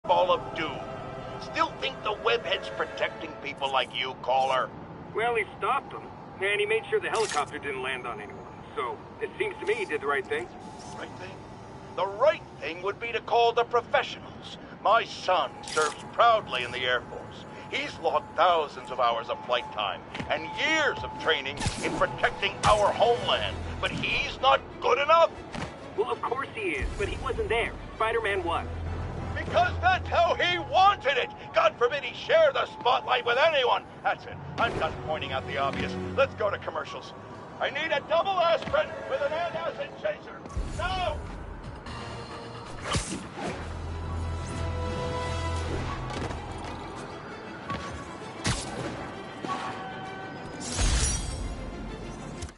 ball of doom. Still think the webhead's protecting people like you, caller? Well, he stopped them, and he made sure the helicopter didn't land on anyone. So, it seems to me he did the right thing. Right thing? The right thing would be to call the professionals. My son serves proudly in the Air Force. He's logged thousands of hours of flight time and years of training in protecting our homeland. But he's not good enough. Well, of course he is, but he wasn't there. Spider-Man was. Because that's how he wanted it. God forbid he share the spotlight with anyone. That's it. I'm done pointing out the obvious. Let's go to commercials. I need a double aspirin with an antacid chaser. Now!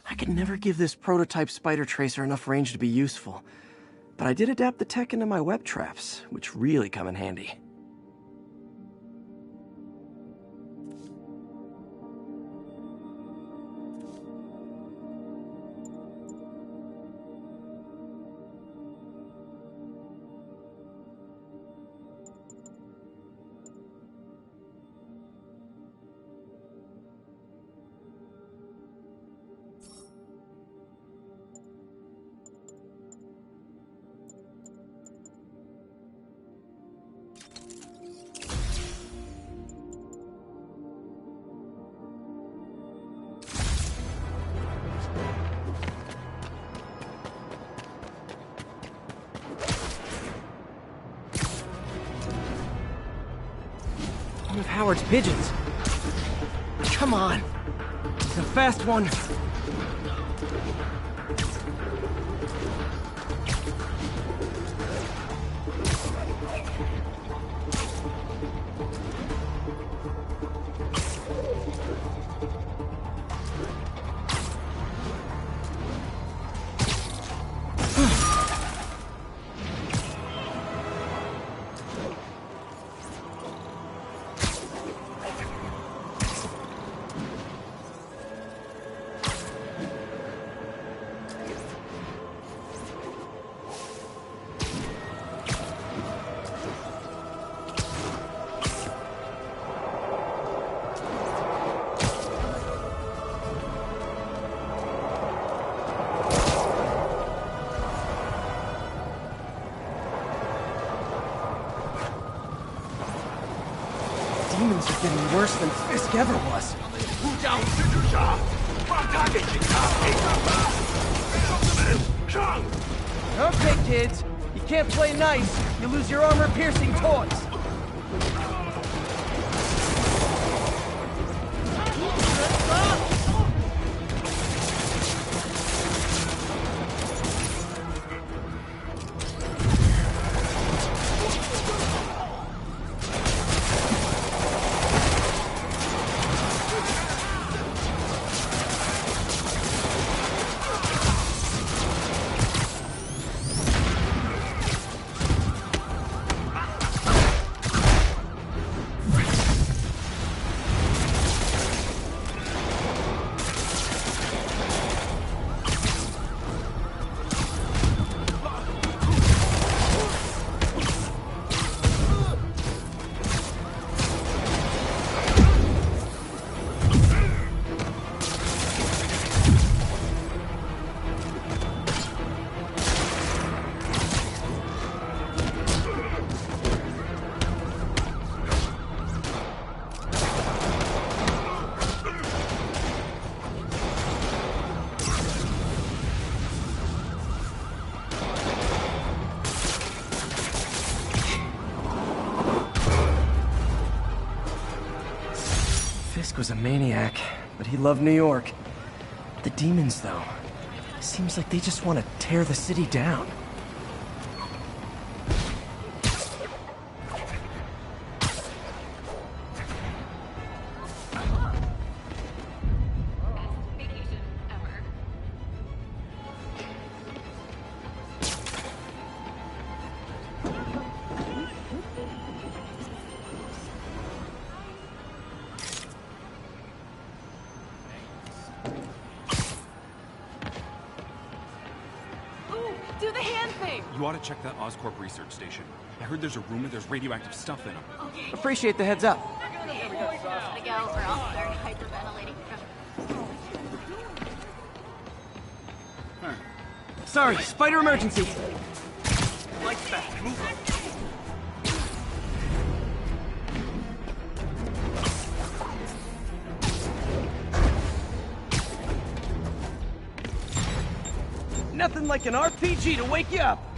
I could never give this prototype spider tracer enough range to be useful, but I did adapt the tech into my web traps, which really come in handy. One of Howard's pigeons. Come on. He's a fast one. Demons are getting worse than Fisk ever was. Okay, kids. You can't play nice. You lose your armor-piercing toys. Fisk was a maniac, but he loved New York. The demons, though, seems like they just want to tear the city down. Do the hand You ought to check that Oscorp research station. I heard there's a rumor there's radioactive stuff in them. Okay. Appreciate the heads up. Okay, gotta go or I'll start hyperventilating. Sorry, spider emergency. Lights back. Move on. Nothing like an RPG to wake you up.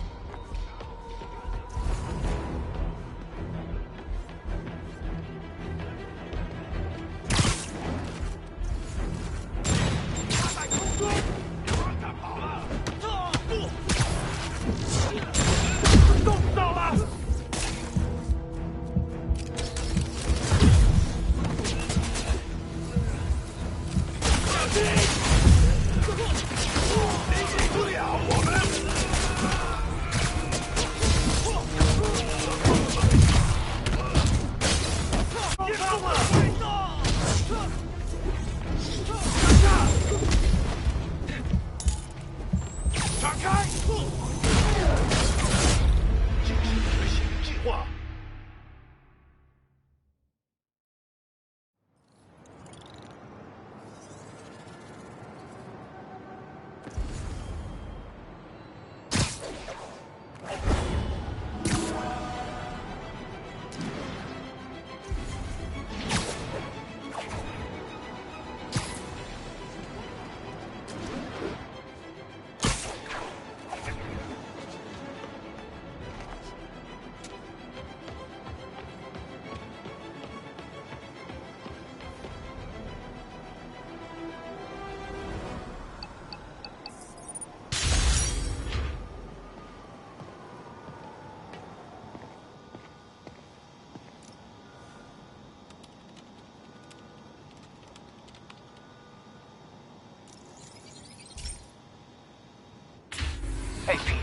Hey, Pete.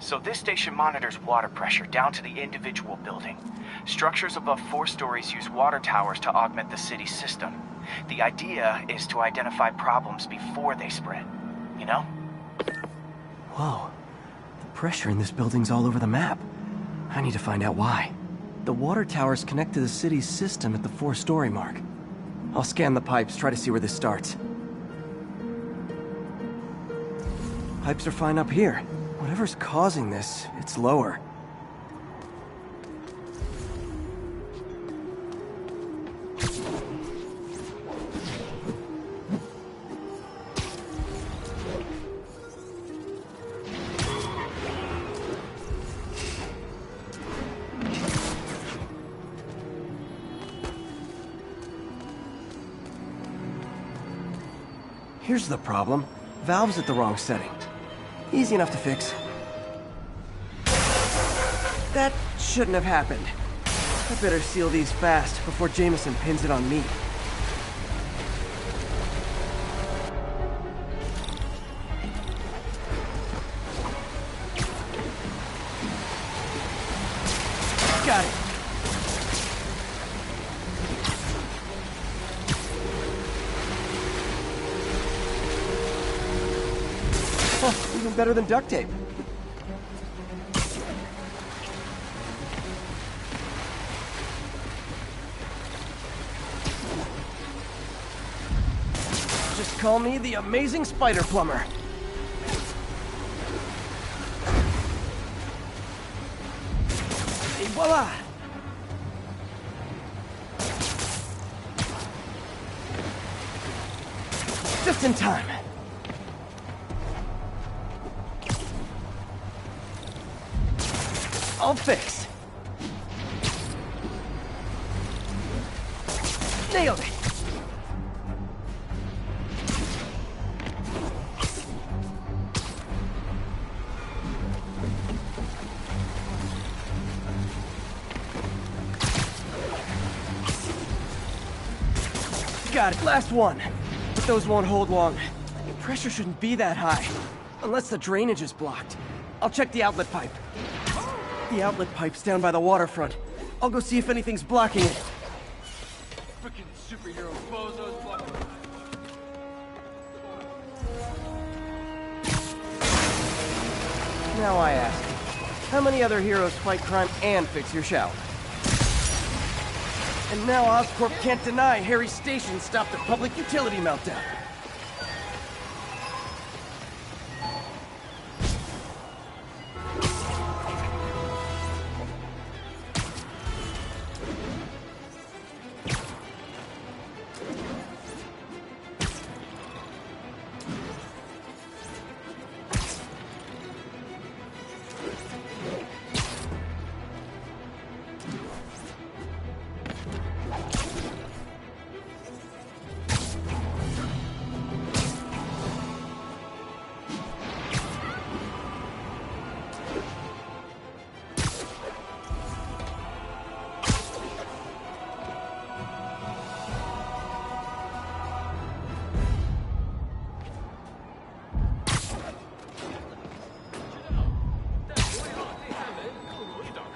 So this station monitors water pressure down to the individual building. Structures above 4 stories use water towers to augment the city's system. The idea is to identify problems before they spread, you know? Whoa. The pressure in this building's all over the map. I need to find out why. The water towers connect to the city's system at the 4-story mark. I'll scan the pipes, try to see where this starts. Pipes are fine up here. Whatever's causing this, it's lower. Here's the problem. Valve's at the wrong setting. Easy enough to fix. That shouldn't have happened. I better seal these fast before Jameson pins it on me. Got it. Oh, even better than duct tape. Just call me the amazing spider plumber. Et voila! Just in time. All fixed. Nailed it. Got it. Last one. But those won't hold long. The pressure shouldn't be that high. Unless the drainage is blocked. I'll check the outlet pipe. The outlet pipe's down by the waterfront. I'll go see if anything's blocking it. Freaking superhero bozos blocking. Now I ask. How many other heroes fight crime and fix your shower? And now Oscorp can't deny Harry's station stopped a public utility meltdown.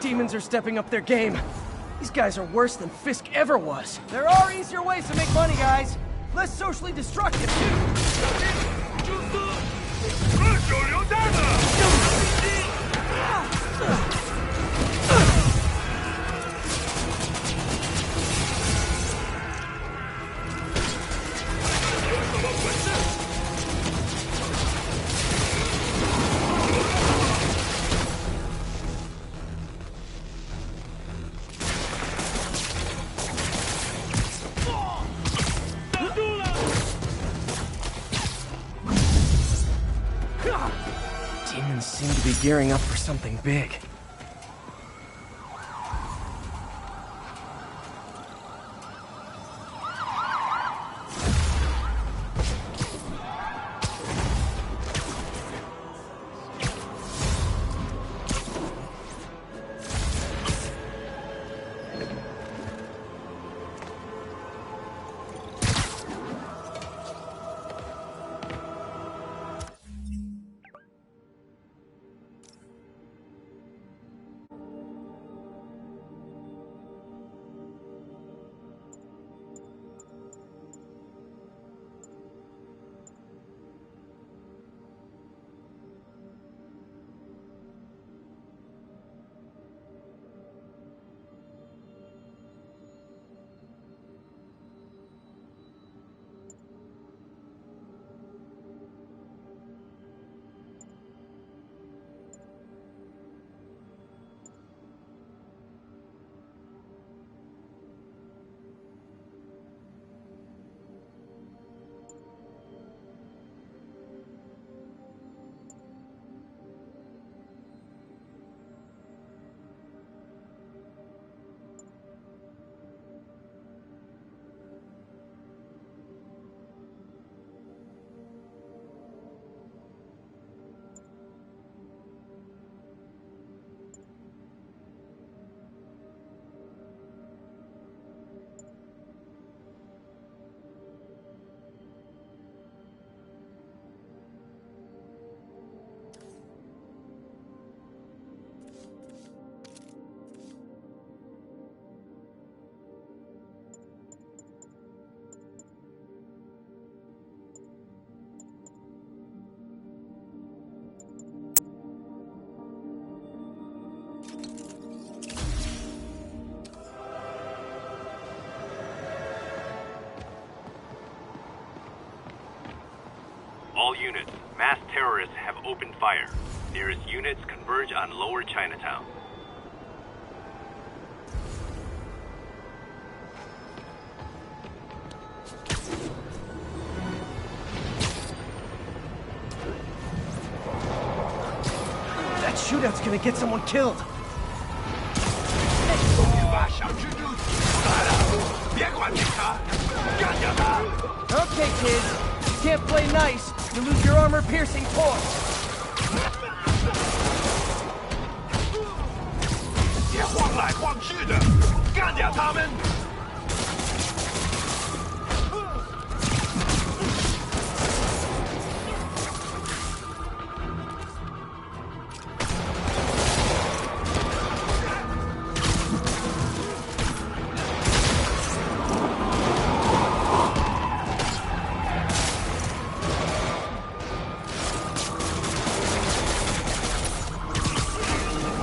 Demons are stepping up their game. These guys are worse than Fisk ever was. There are easier ways to make money, guys. Less socially destructive, too. Demons seem to be gearing up for something big. All units, mass terrorists have opened fire. Nearest units converge on Lower Chinatown. That shootout's gonna get someone killed. Okay, kids. You can't play nice. You lose your armor-piercing toys. 别晃来晃去的，干掉他们！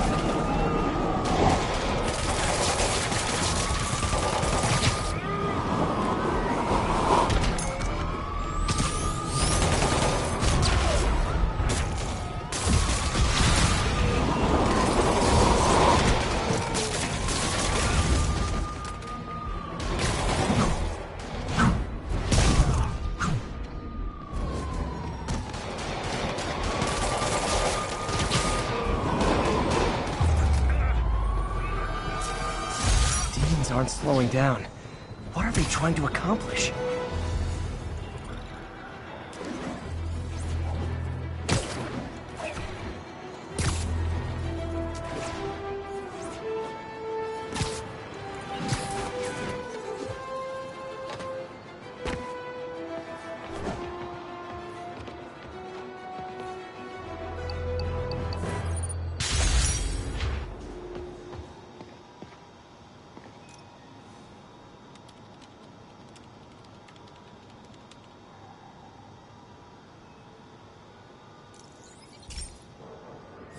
Got guys aren't slowing down. What are they trying to accomplish?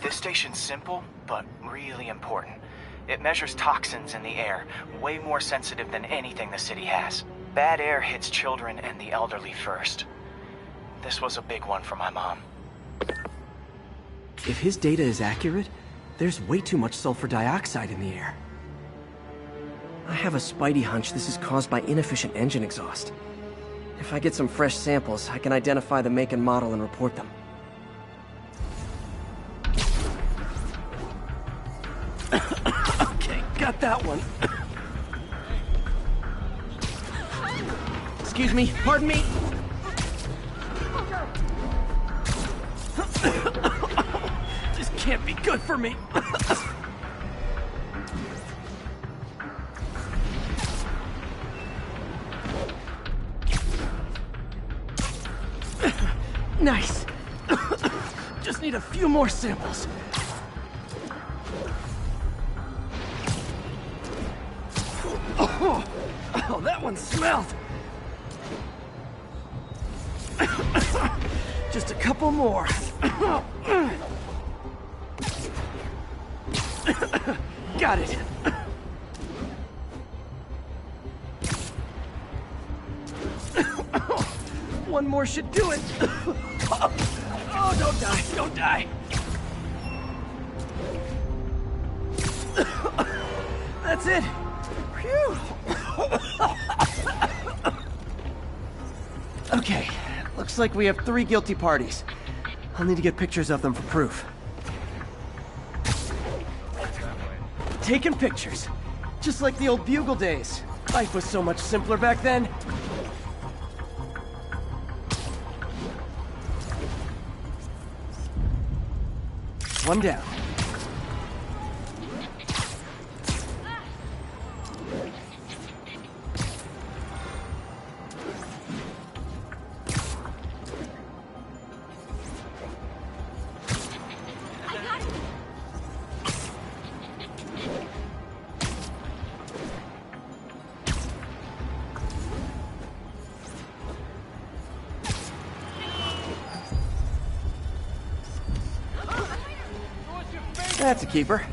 This station's simple, but really important. It measures toxins in the air, way more sensitive than anything the city has. Bad air hits children and the elderly first. This was a big one for my mom. If his data is accurate, there's way too much sulfur dioxide in the air. I have a spidey hunch this is caused by inefficient engine exhaust. If I get some fresh samples, I can identify the make and model and report them. Okay, got that one. Excuse me, pardon me. This can't be good for me. Nice. Just need a few more samples. Oh, that one smelled. Just a couple more. Got it. One more should do it. Oh, don't die, don't die. That's it. Phew. Okay, looks like we have 3 guilty parties. I'll need to get pictures of them for proof. Taking pictures. Just like the old Bugle days. Life was so much simpler back then. One down. That's a keeper.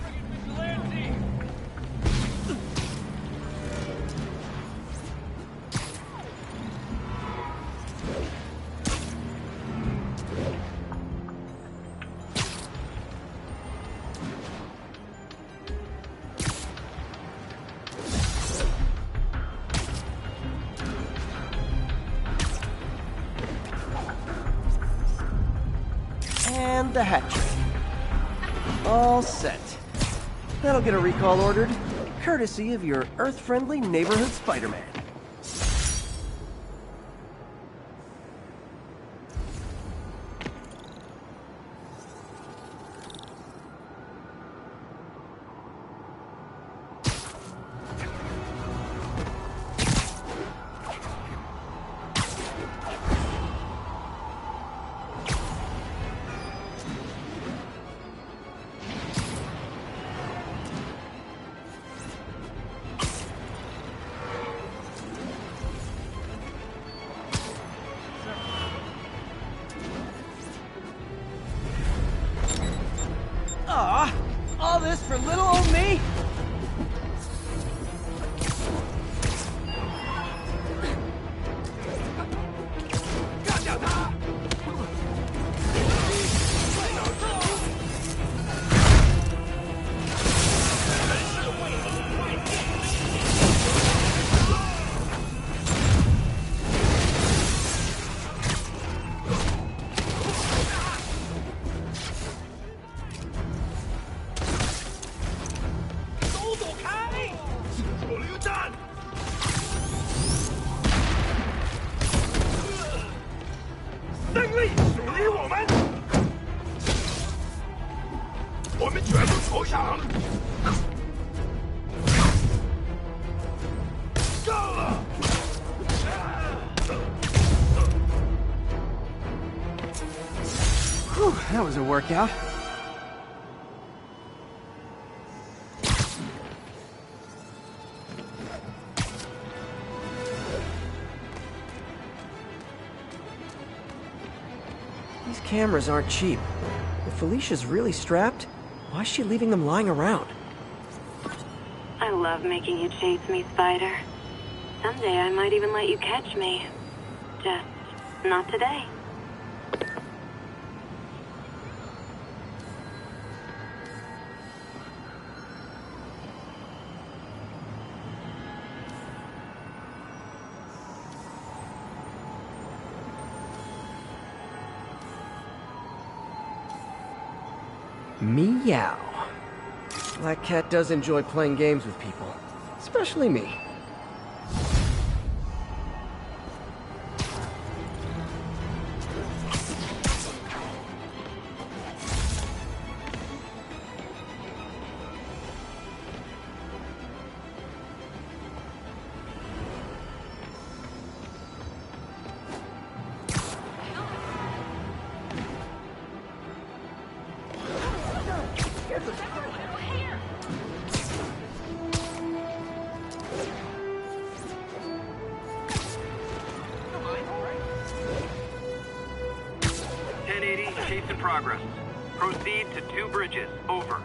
And the hat trick. All set. That'll get a recall ordered, courtesy of your Earth-friendly neighborhood Spider-Man. Aw, all this for little old me? Whew, that was a workout. These cameras aren't cheap. If Felicia's really strapped, why is she leaving them lying around? I love making you chase me, Spider. Someday I might even let you catch me. Just not today. Meow. Black Cat does enjoy playing games with people. Especially me. Chase in progress. Proceed to 2 bridges. Over.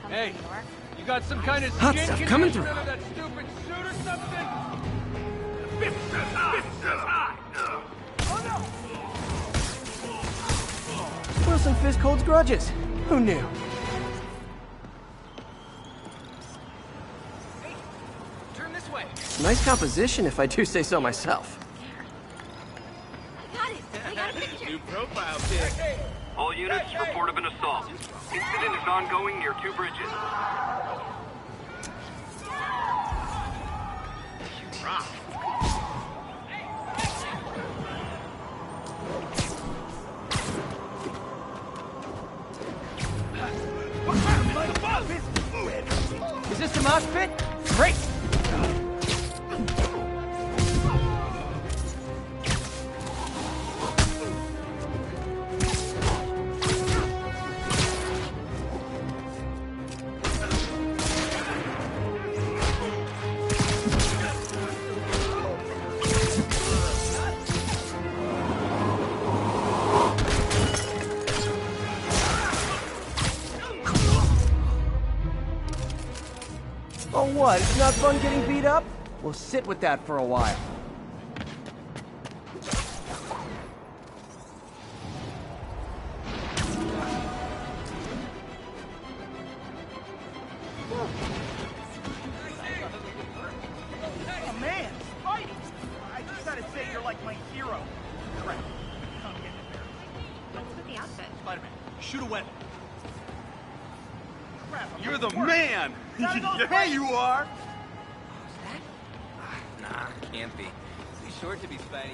Hey, you got some kind of hot stuff coming through. That stupid suit or something? Wilson Fisk holds grudges. Who knew? Hey, turn this way. Nice composition, if I do say so myself. I got it. I got a picture. New profile pic. All units, report of an assault. Incident is ongoing near 2 bridges. Rock. Is this the mosh pit? Great! Oh what, it's not fun getting beat up? We'll sit with that for a while. Oh man, Spidey! I just gotta say you're like my hero. Crap. I'm getting embarrassed. What's with the outfit? Spider-Man, shoot a weapon. Crap, I'm You're the getting worse. man! Gotta go, Yeah, Spidey. you are! Nah, can't be. Too short to be Spidey.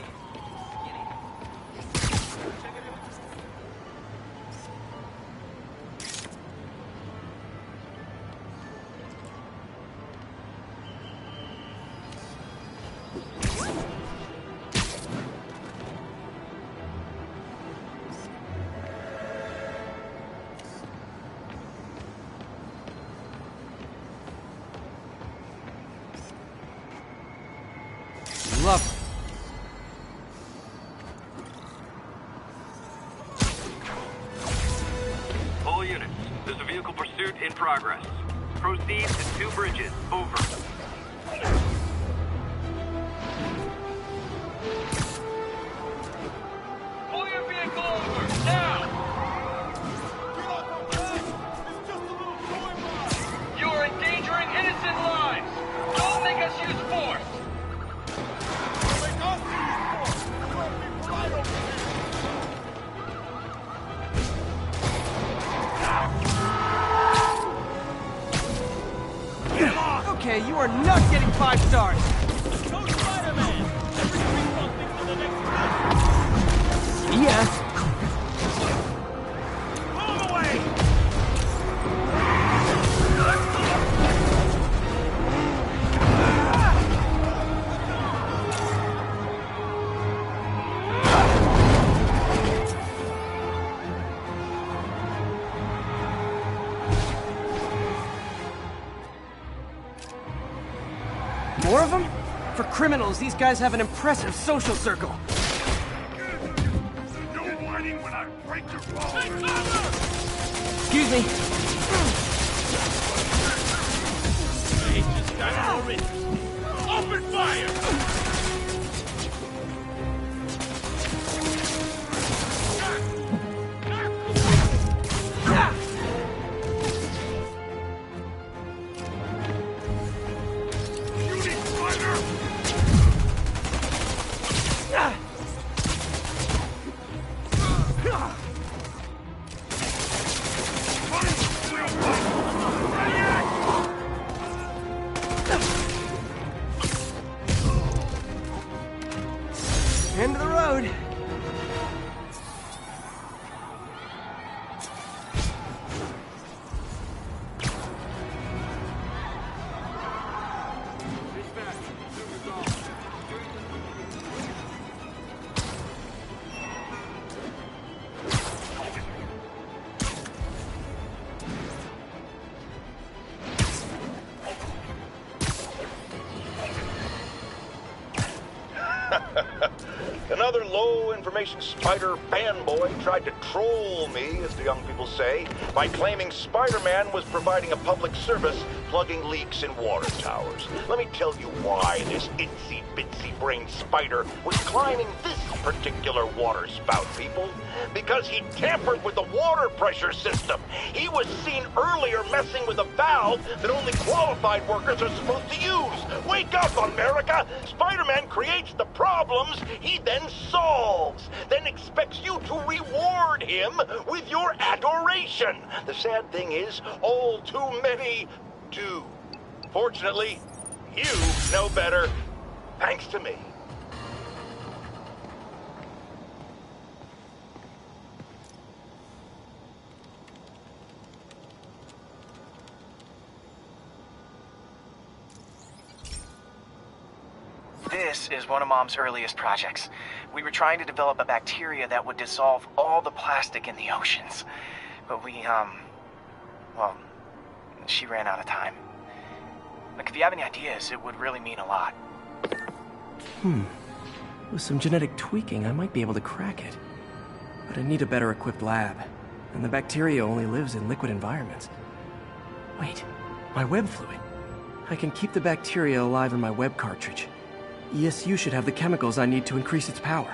Love All units, there's a vehicle pursuit in progress. Proceed to 2 bridges. Over. Okay, you are not getting 5 stars! Go Spider-Man! Every street bump thinks of the next one. Yeah. Blow him away! More of them? For criminals, these guys have an impressive social circle. No whining when I break your balls! Excuse me. Hey, just got more interesting. Open fire! End of the road. Another low-information Spider fanboy tried to troll me, as the young people say, by claiming Spider-Man was providing a public service plugging leaks in water towers. Let me tell you why this itsy-bitsy-brained spider was climbing this particular water spout, people. Because he tampered with the water pressure system. He was seen earlier messing with a valve that only qualified workers are supposed to use. Wake up, America! Spider-Man creates the problems he then solves, then expects you to reward him with your adoration. The sad thing is, all too many do. Fortunately, you know better, thanks to me. This is one of Mom's earliest projects. We were trying to develop a bacteria that would dissolve all the plastic in the oceans. But well, she ran out of time. Look, if you have any ideas, it would really mean a lot. With some genetic tweaking, I might be able to crack it. But I need a better equipped lab. And the bacteria only lives in liquid environments. Wait, my web fluid. I can keep the bacteria alive in my web cartridge. ESU should have the chemicals I need to increase its power.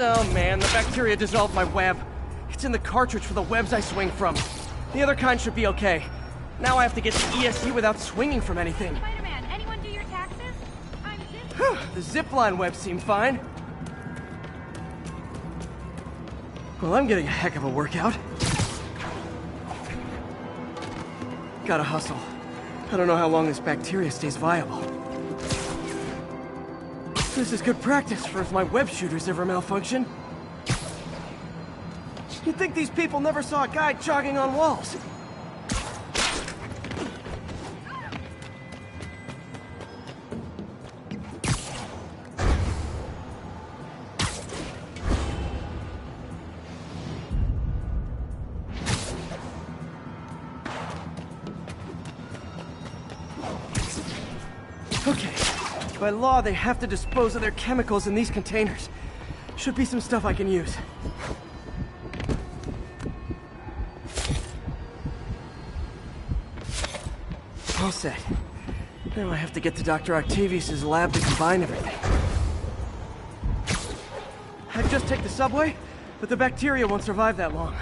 Oh man, the bacteria dissolved my web. It's in the cartridge for the webs I swing from. The other kind should be okay. Now I have to get to ESU without swinging from anything. Spider-Man, anyone do your taxes? I'm just... The zipline webs seem fine. Well, I'm getting a heck of a workout. Gotta hustle. I don't know how long this bacteria stays viable. This is good practice for if my web shooters ever malfunction. You'd think these people never saw a guy jogging on walls. Okay. By law, they have to dispose of their chemicals in these containers. Should be some stuff I can use. All set. Now I have to get to Dr. Octavius' lab to combine everything. I'd just take the subway, but the bacteria won't survive that long.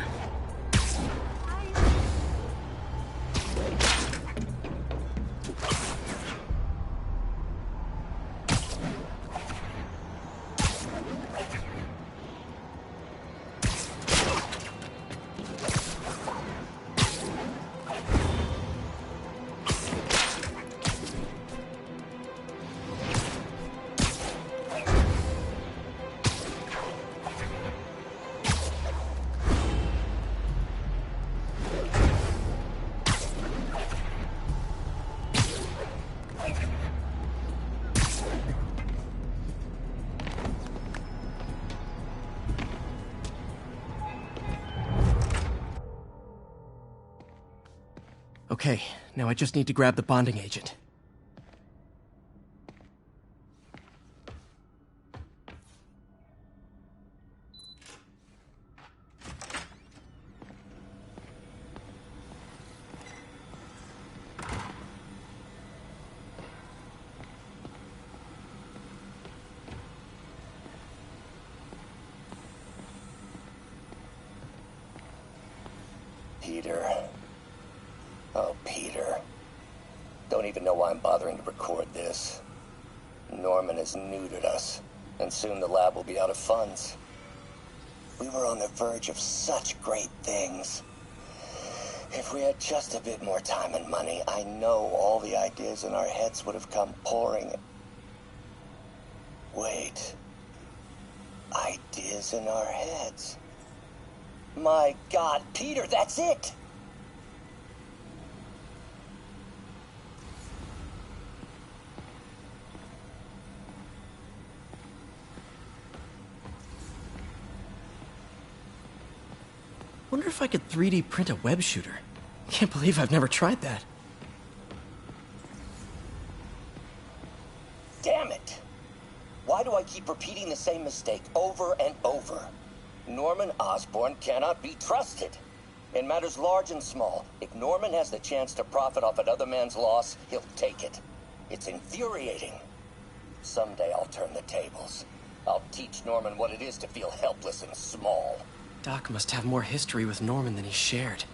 Okay, now I just need to grab the bonding agent. Peter. Oh, Peter. Don't even know why I'm bothering to record this. Norman has neutered us, and soon the lab will be out of funds. We were on the verge of such great things. If we had just a bit more time and money, I know all the ideas in our heads would have come pouring. Wait. Ideas in our heads. My God, Peter, that's it! Wonder if I could 3D print a web shooter. Can't believe I've never tried that. Damn it! Why do I keep repeating the same mistake over and over? Norman Osborn cannot be trusted. In matters large and small, if Norman has the chance to profit off another man's loss, he'll take it. It's infuriating. Someday I'll turn the tables. I'll teach Norman what it is to feel helpless and small. Doc must have more history with Norman than he shared.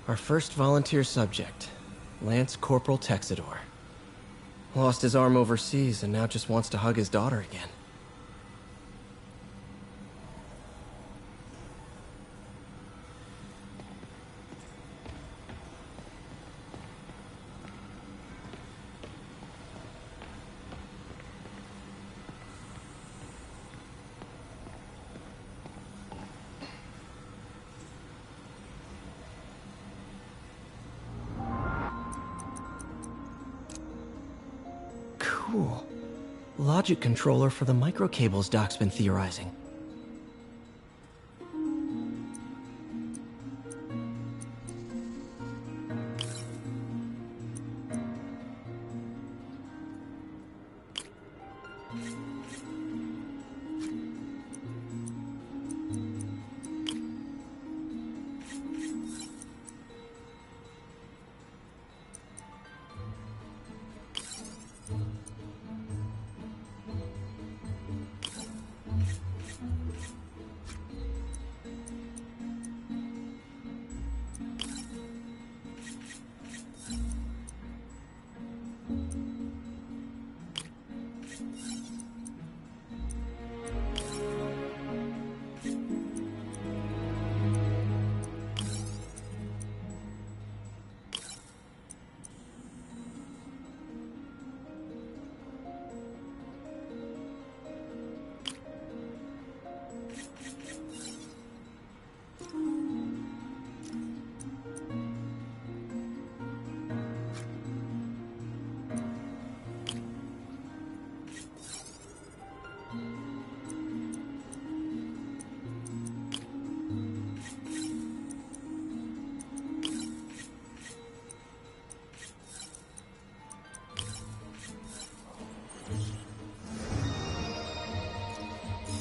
Our first volunteer subject, Lance Corporal Texidor. Lost his arm overseas and now just wants to hug his daughter again. Cool. Logic controller for the microcables Doc's been theorizing.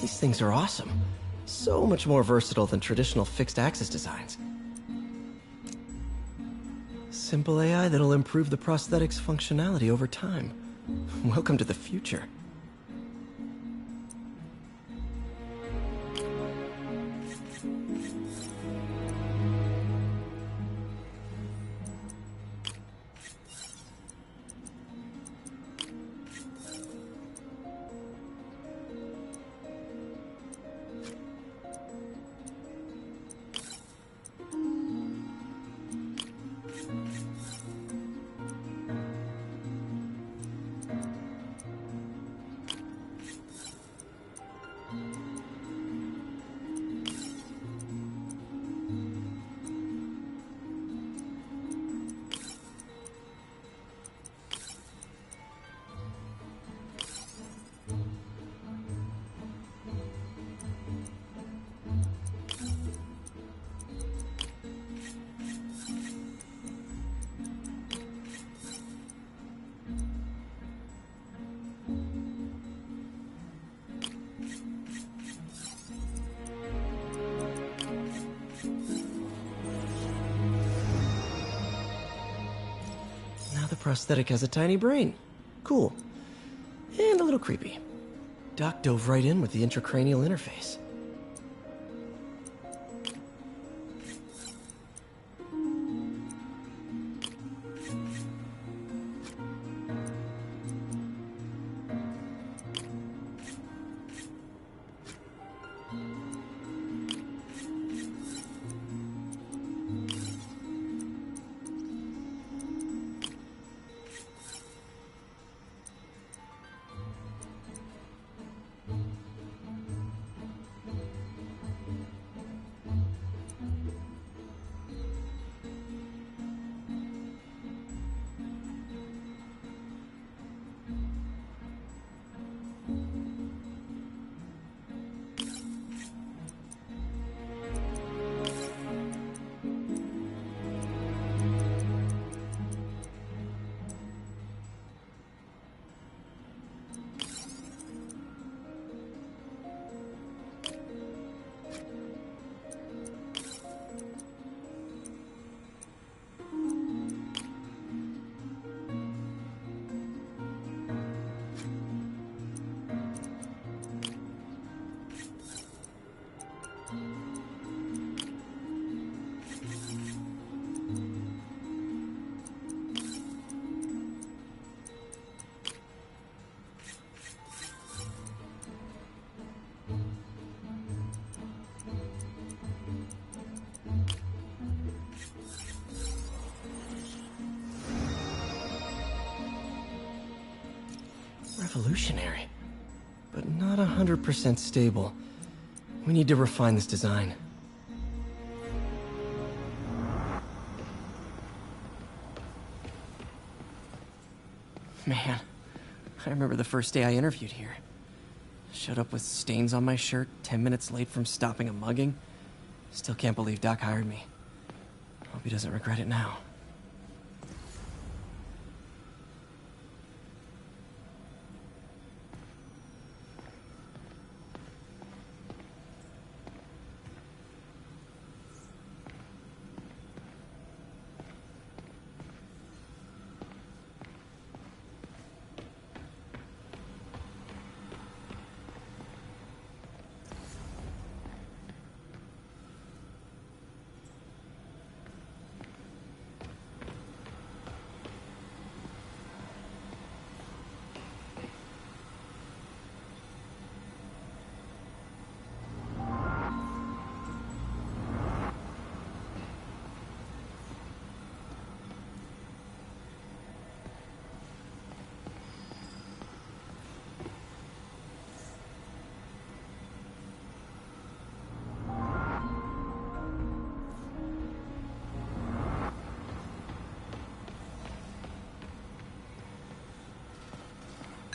These things are awesome. So much more versatile than traditional fixed-axis designs. Simple AI that'll improve the prosthetic's functionality over time. Welcome to the future. prosthetic has a tiny brain. Cool. And a little creepy. Doc dove right in with the intracranial interface. Revolutionary, but not 100% stable. We need to refine this design. Man, I remember the first day I interviewed here. Showed up with stains on my shirt, 10 minutes late from stopping a mugging. Still can't believe Doc hired me. Hope he doesn't regret it now.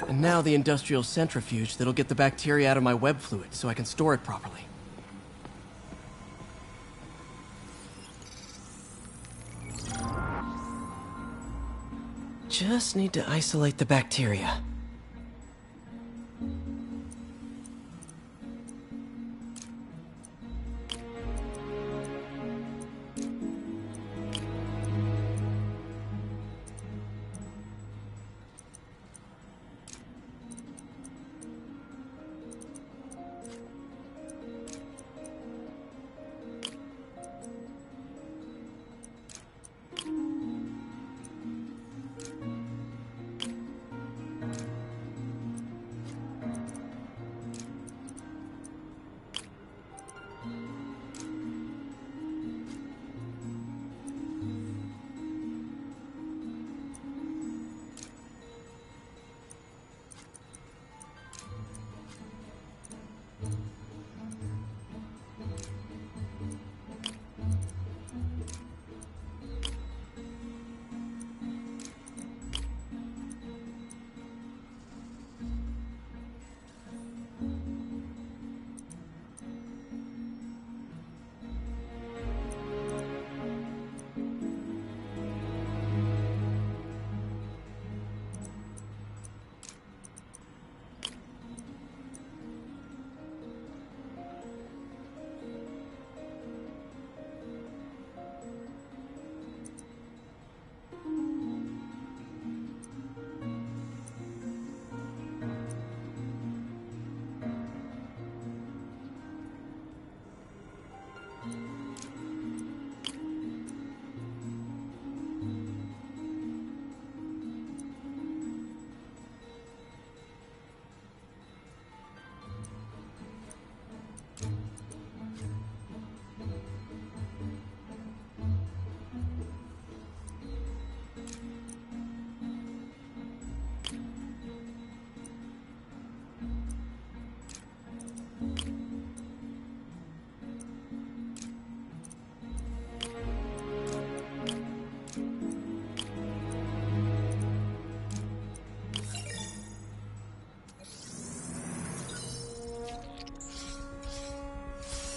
And now the industrial centrifuge that'll get the bacteria out of my web fluid so I can store it properly. Just need to isolate the bacteria.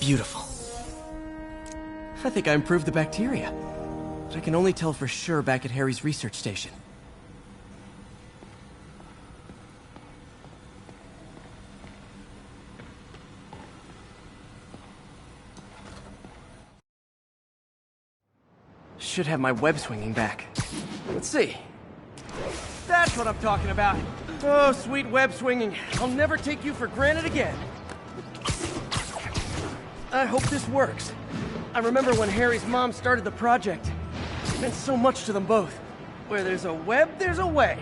Beautiful. I think I improved the bacteria. But I can only tell for sure back at Harry's research station. Should have my web swinging back. Let's see. That's what I'm talking about. Oh, sweet web swinging. I'll never take you for granted again. I hope this works. I remember when Harry's mom started the project. It meant so much to them both. Where there's a web, there's a way.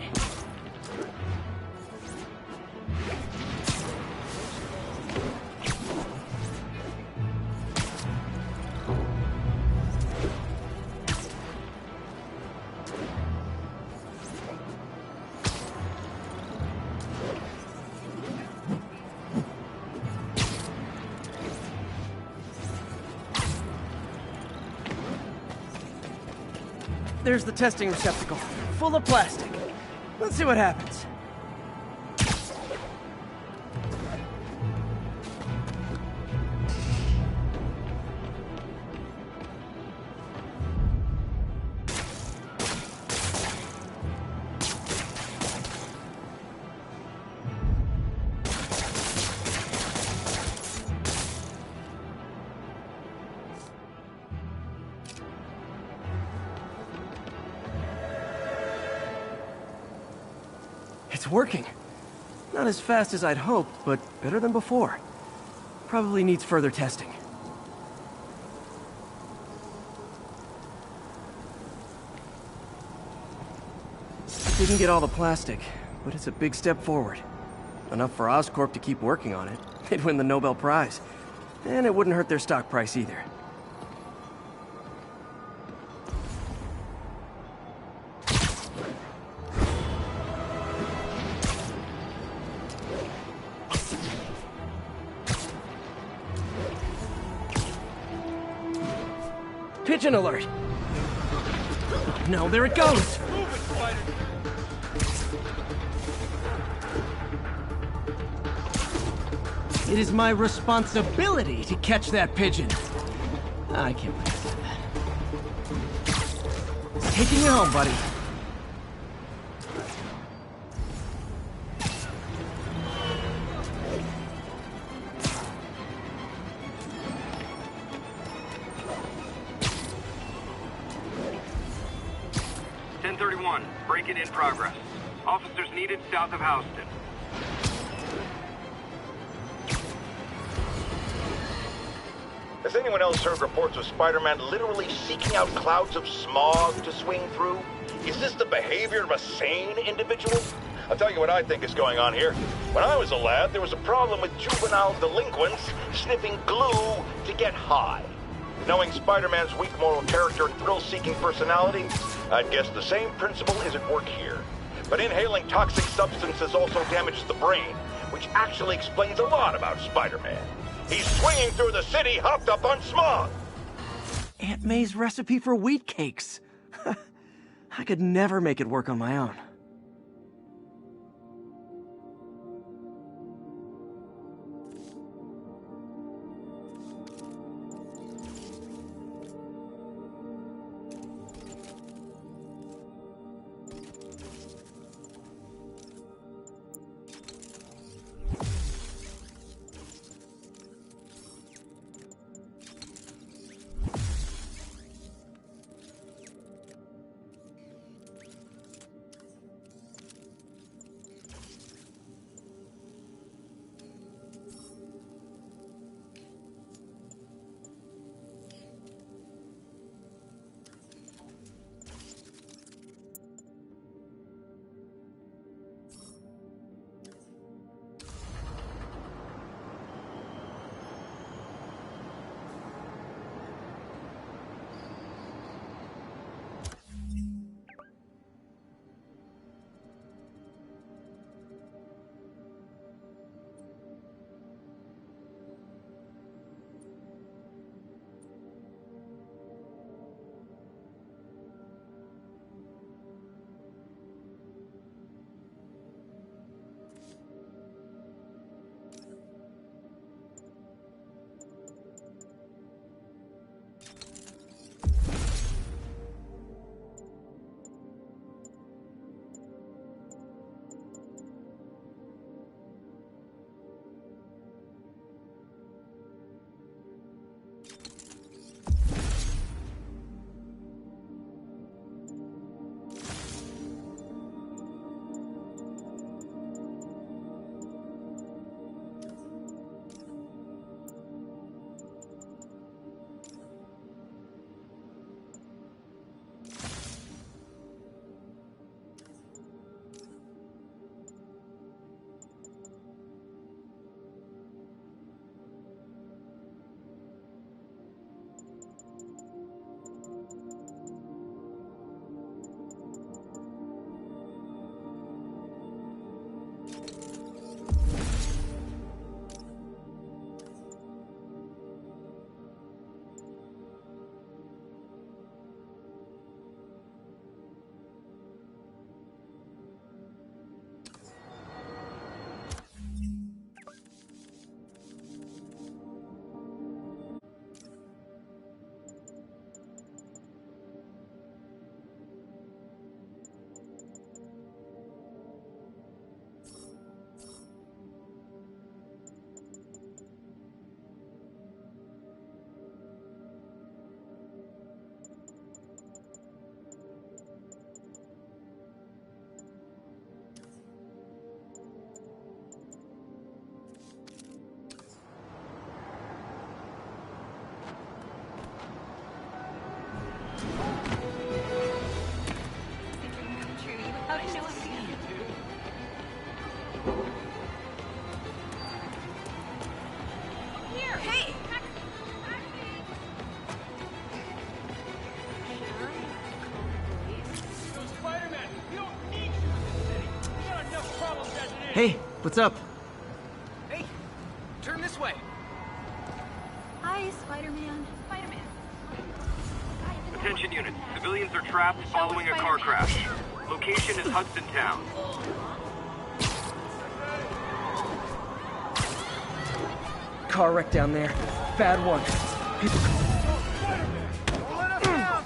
There's the testing receptacle, full of plastic. Let's see what happens. It's working. Not as fast as I'd hoped, but better than before. Probably needs further testing. Didn't get all the plastic, but it's a big step forward. Enough for Oscorp to keep working on it. They'd win the Nobel Prize. And it wouldn't hurt their stock price either. Pigeon alert! Oh, no, there it goes! Move it, Spider! It is my responsibility to catch that pigeon. I can't believe I said that. Taking you home, buddy. Break-in in progress. Officers needed south of Houston. Has anyone else heard reports of Spider-Man literally seeking out clouds of smog to swing through? Is this the behavior of a sane individual? I'll tell you what I think is going on here. When I was a lad, there was a problem with juvenile delinquents sniffing glue to get high. Knowing Spider-Man's weak moral character and thrill-seeking personality, I'd guess the same principle is at work here. But inhaling toxic substances also damages the brain, which actually explains a lot about Spider-Man. He's swinging through the city hopped up on smog! Aunt May's recipe for wheat cakes. I could never make it work on my own. Here! Hey! So Spider-Man, we don't need you in this city. We got enough problems as it is. Hey, what's up? Hey, turn this way. Hi, Spider-Man. Spider-Man. Attention units. Civilians are trapped following a car crash. Location is Hudson Town. Car wreck down there. Bad one. People... Let us down,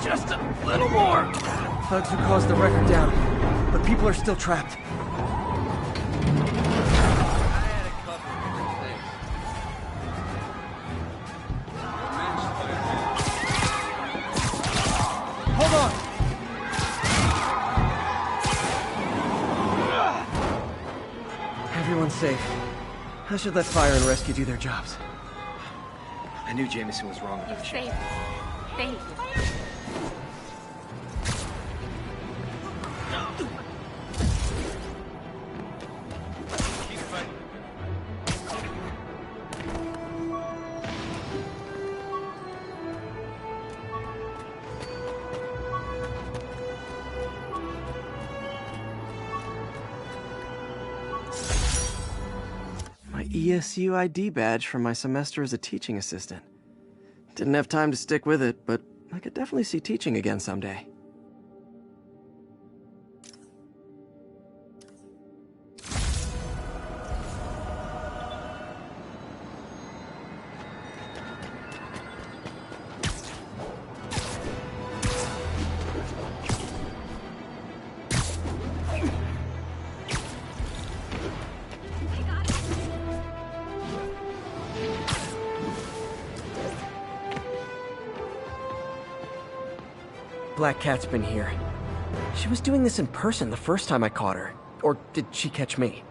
Just a little more! Thugs who caused the wreck are down, but people are still trapped. I had a couple of different things. Hold on! Everyone's safe. I should let fire and rescue do their jobs. I knew Jameson was wrong You're about you. safe. Safe. Keep fighting. My ESU ID badge from my semester as a teaching assistant. Didn't have time to stick with it, but I could definitely see teaching again someday. Black Cat's been here. She was doing this in person the first time I caught her. Or did she catch me?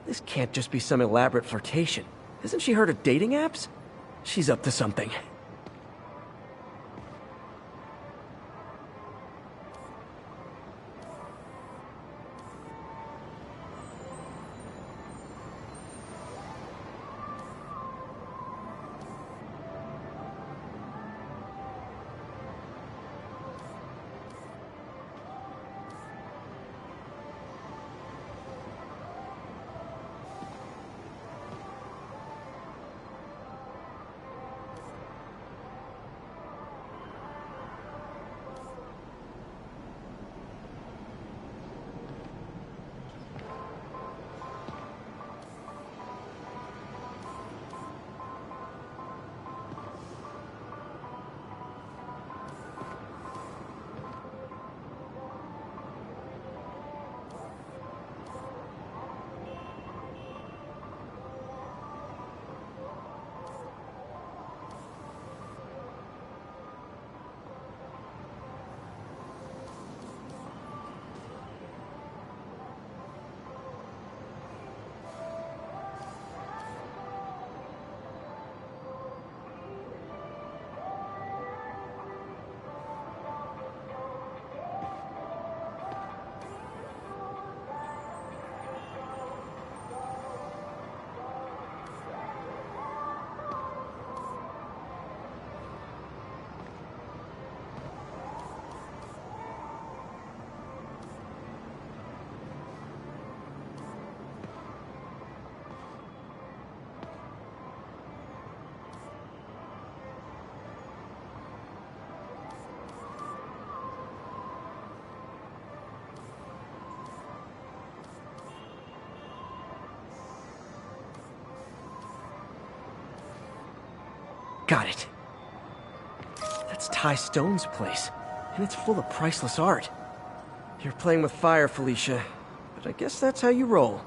This can't just be some elaborate flirtation. Hasn't she heard of dating apps? She's up to something. Got it. That's Ty Stone's place, and it's full of priceless art. You're playing with fire, Felicia, but I guess that's how you roll.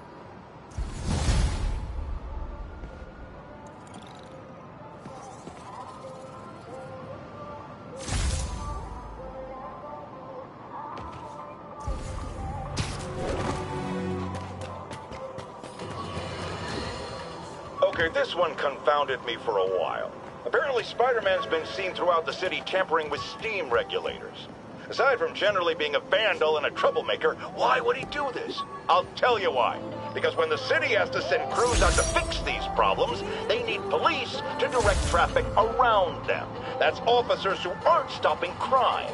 Okay, this one confounded me for a while. Apparently Spider-Man's been seen throughout the city tampering with steam regulators. Aside from generally being a vandal and a troublemaker, why would he do this? I'll tell you why. Because when the city has to send crews out to fix these problems, they need police to direct traffic around them. That's officers who aren't stopping crime.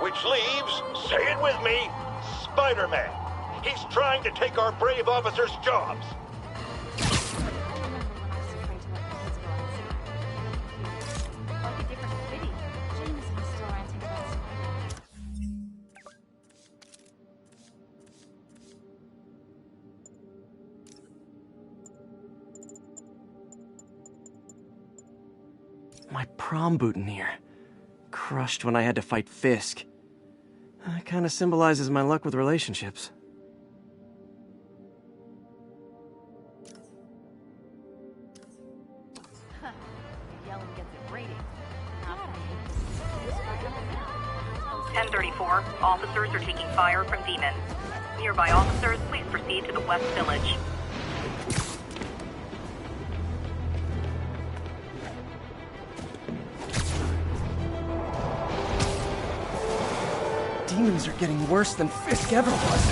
Which leaves, say it with me, Spider-Man. He's trying to take our brave officers' jobs. My prom boutonniere. Crushed when I had to fight Fisk. That kind of symbolizes my luck with relationships. Yelling gets it rating. 1034. Officers are taking fire from demons. Nearby officers, please proceed to the West Village. Demons are getting worse than Fisk ever was.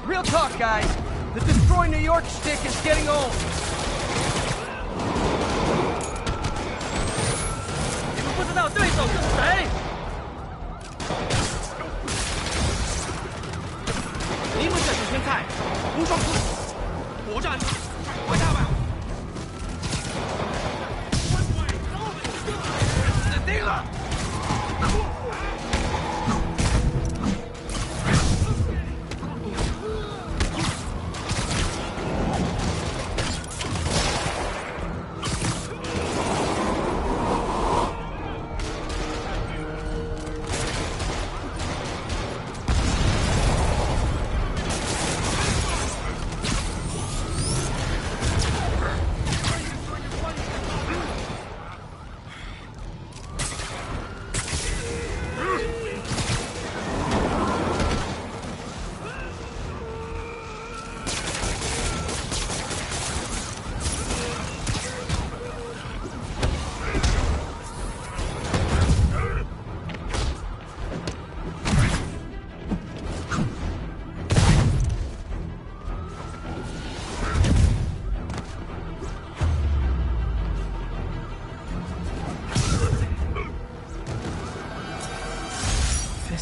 Real talk, guys. The Destroy New York shtick is getting old. 你们不知道对手是谁？你们这几天菜，无双出，果战，快他们！死定了！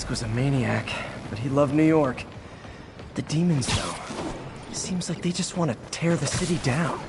Was a maniac, but he loved New York. The demons, though, seems like they just want to tear the city down.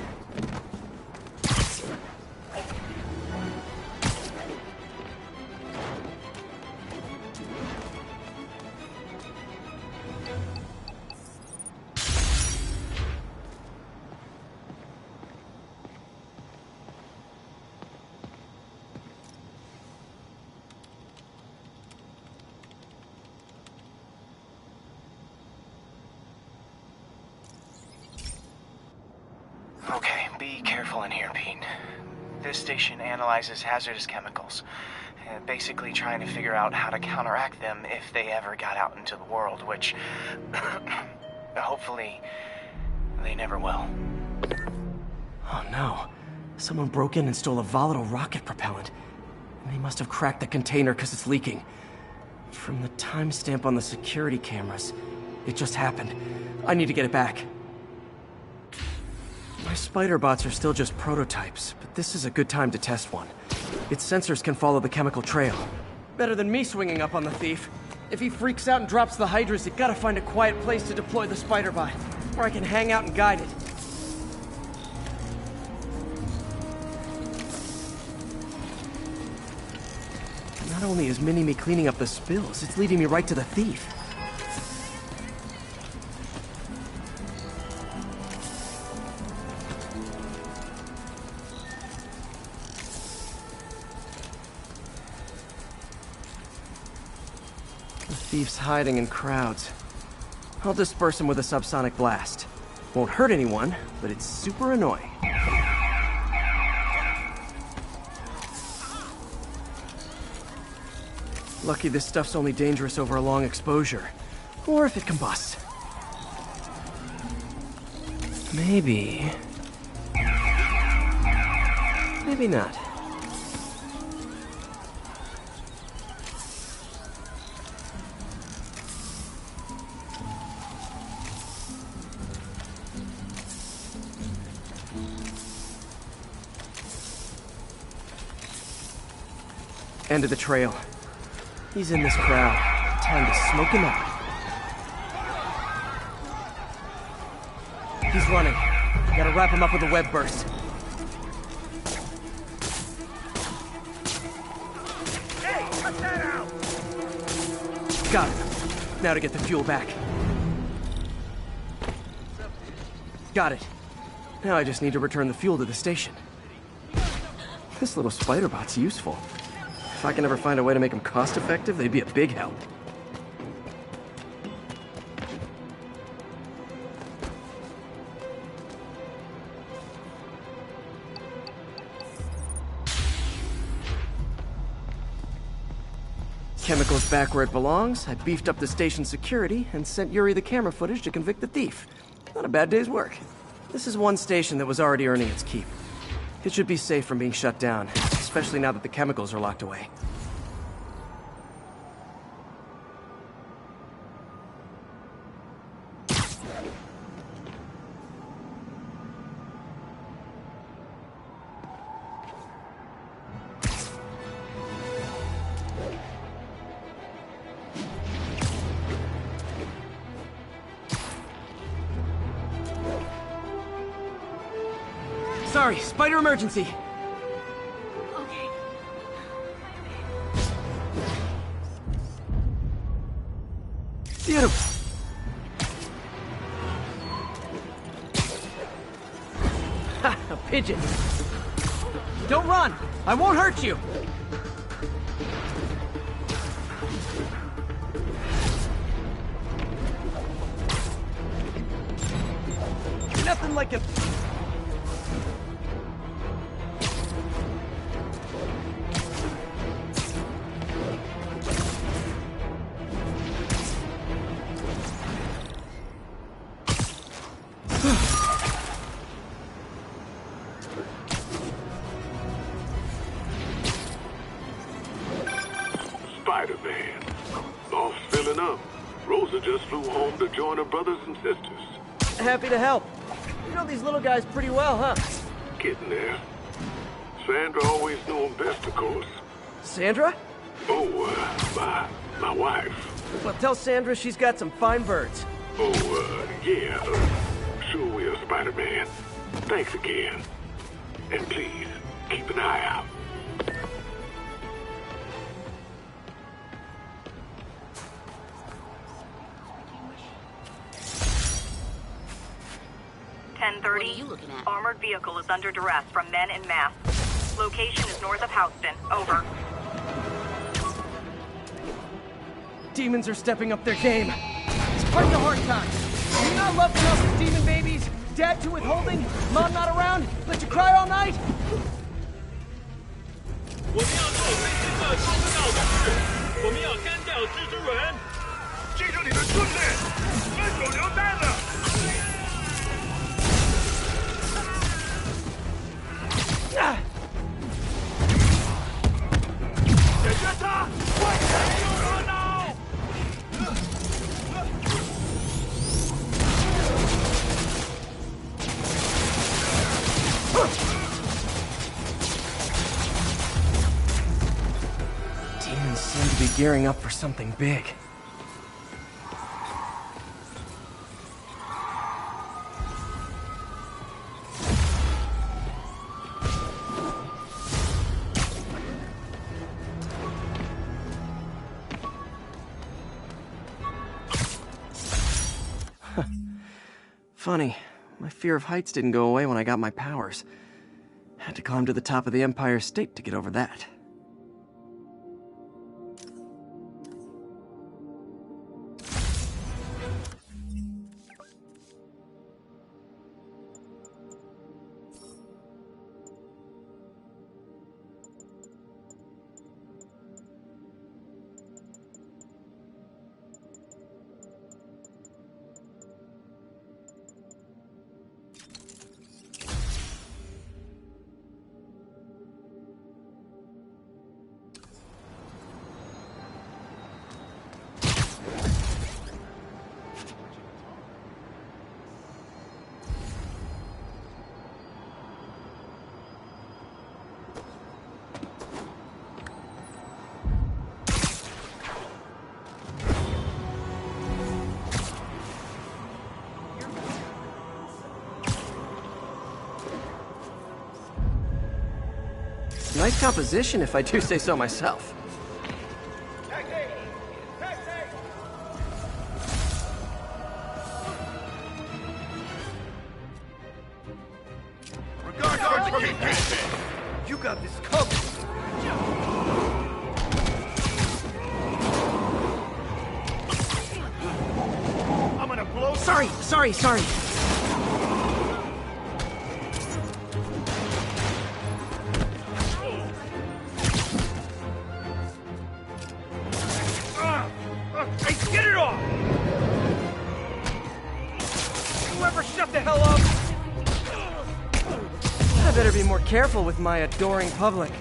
Okay, be careful in here, Pete. This station analyzes hazardous chemicals, basically trying to figure out how to counteract them if they ever got out into the world, which hopefully they never will. Oh no. Someone broke in and stole a volatile rocket propellant. And they must have cracked the container because it's leaking. From the timestamp on the security cameras, it just happened. I need to get it back. My spider bots are still just prototypes, but this is a good time to test one. Its sensors can follow the chemical trail. Better than me swinging up on the thief. If he freaks out and drops the hydras, you gotta find a quiet place to deploy the spider bot, where I can hang out and guide it. Not only is Mini-Me cleaning up the spills, it's leading me right to the thief. The thief's hiding in crowds. I'll disperse him with a subsonic blast. Won't hurt anyone, but it's super annoying. Lucky this stuff's only dangerous over a long exposure. Or if it combusts. Maybe... maybe not. End of the trail. He's in this crowd. Time to smoke him out. He's running. Gotta wrap him up with a web burst. Hey, cut that out! Got him. Now to get the fuel back. Got it. Now I just need to return the fuel to the station. This little spider bot's useful. If I can ever find a way to make them cost-effective, they'd be a big help. Chemicals back where it belongs. I beefed up the station's security and sent Yuri the camera footage to convict the thief. Not a bad day's work. This is one station that was already earning its keep. It should be safe from being shut down, especially now that the chemicals are locked away. Sorry, spider emergency. Okay. Beautiful. Ha! A pigeon. Don't run! I won't hurt you! Nothing like a... Spider-Man. Off filling up. Rosa just flew home to join her brothers and sisters. Happy to help. You know these little guys pretty well, huh? Getting there. Sandra always knew him best, of course. Sandra? Oh, my wife. Well, tell Sandra she's got some fine birds. Oh, yeah. Sure will, Spider-Man. Thanks again. And please, keep an eye out. What are you looking at? Armored vehicle is under duress from men in masks. Location is north of Houston. Over. Demons are stepping up their game. It's quite the hard time. Do you not love to know demon babies? Dad too withholding? Mom not around? Let you cry all night? 我们要做最新的重要的事，我们要干掉蜘蛛人。记住你的训练，分手榴弹了。解决他！快点用热闹！ Demons seem to be gearing up for something big. Funny, my fear of heights didn't go away when I got my powers. Had to climb to the top of the Empire State to get over that. Nice composition, if I do say so myself. You got this covered. I'm gonna blow. Sorry. Hey, get it off! Whoever shut the hell up! I better be more careful with my adoring public.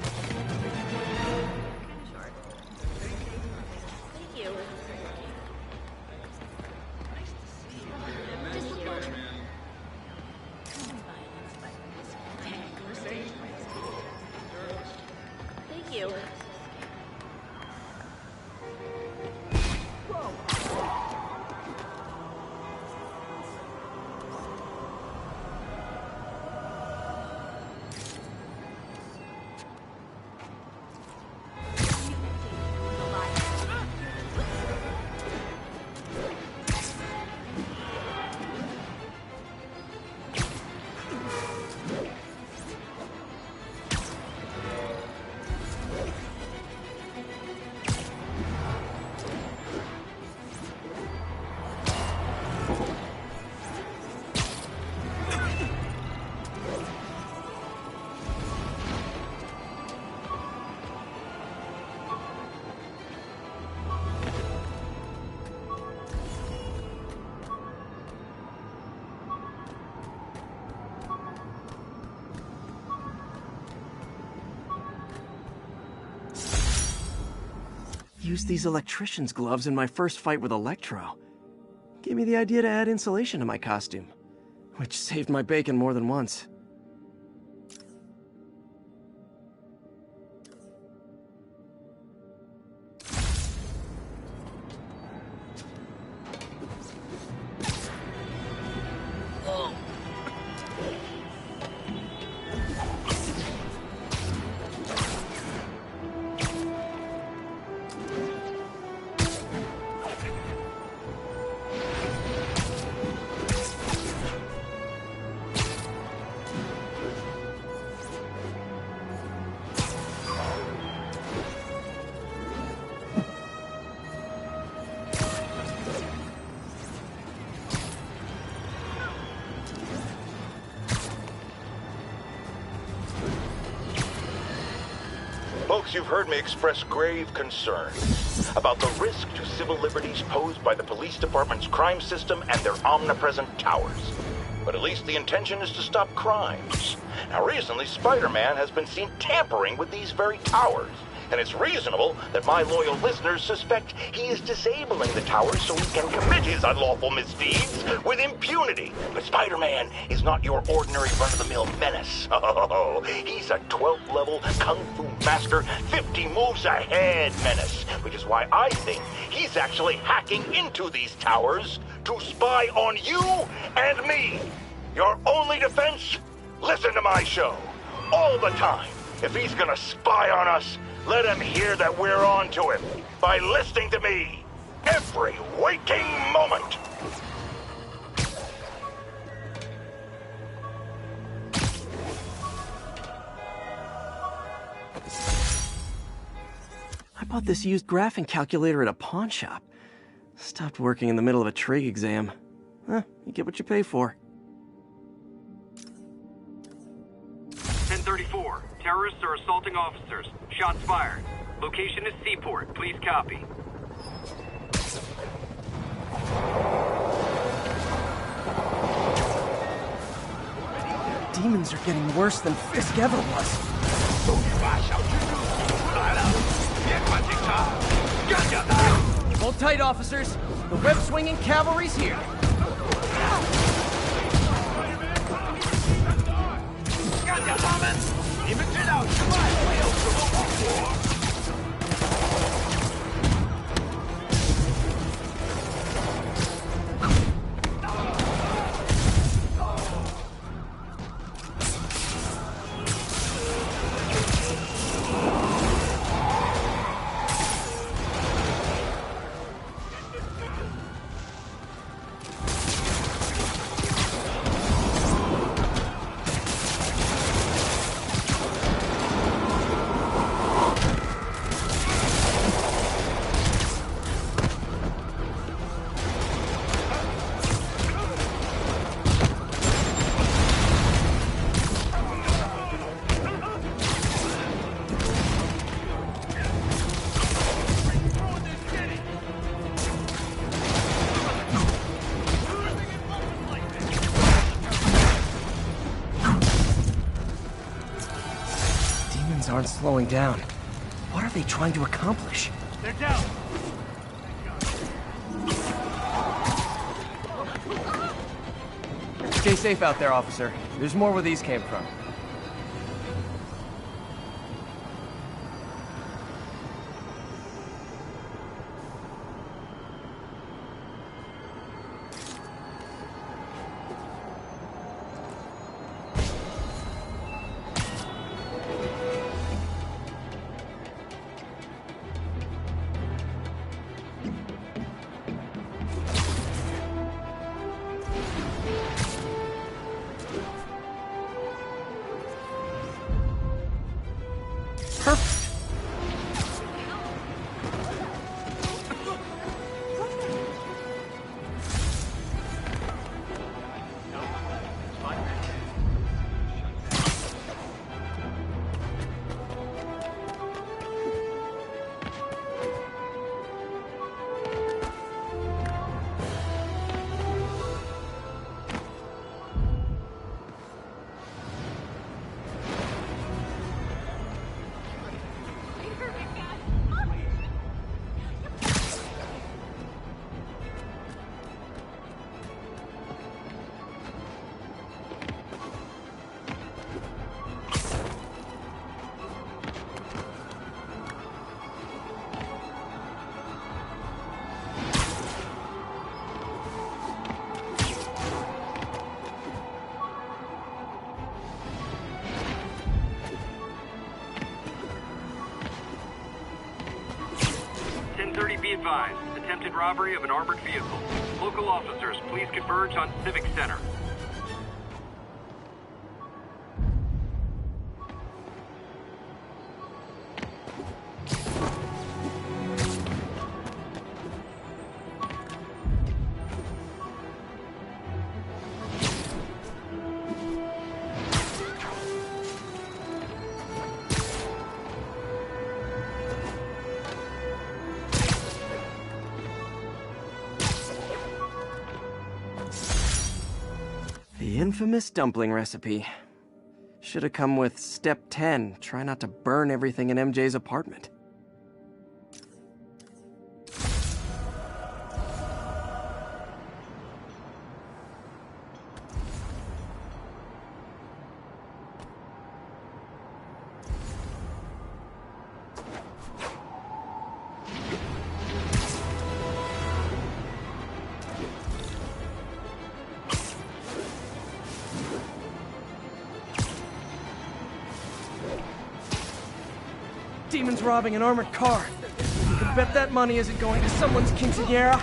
Used these electrician's gloves in my first fight with Electro. Gave me the idea to add insulation to my costume, which saved my bacon more than once. Folks, you've heard me express grave concerns about the risk to civil liberties posed by the police department's crime system and their omnipresent towers. But at least the intention is to stop crimes. Now, recently, Spider-Man has been seen tampering with these very towers. And it's reasonable that my loyal listeners suspect he is disabling the towers so he can commit his unlawful misdeeds with impunity. But Spider-Man is not your ordinary run-of-the-mill menace. Oh, he's a 12th level Kung Fu master, 50 moves ahead menace, which is why I think he's actually hacking into these towers to spy on you and me. Your only defense? Listen to my show. All the time. If he's gonna spy on us, let him hear that we're on to him by listening to me every waking moment. I bought this used graphing calculator at a pawn shop. Stopped working in the middle of a trig exam. You get what you pay for. 1034. Terrorists are assaulting officers. Shots fired. Location is Seaport. Please copy. Demons are getting worse than Fisk ever was. Hold tight, officers. The web-swinging cavalry's here. things aren't slowing down. What are they trying to accomplish? They're down. Stay safe out there, officer. There's more where these came from. Be advised, attempted robbery of an armored vehicle. Local officers, please converge on Civic Center. The infamous dumpling recipe. Should have come with step 10. Try not to burn everything in MJ's apartment. Demon's robbing an armored car. You can bet that money isn't going to someone's quinceañera.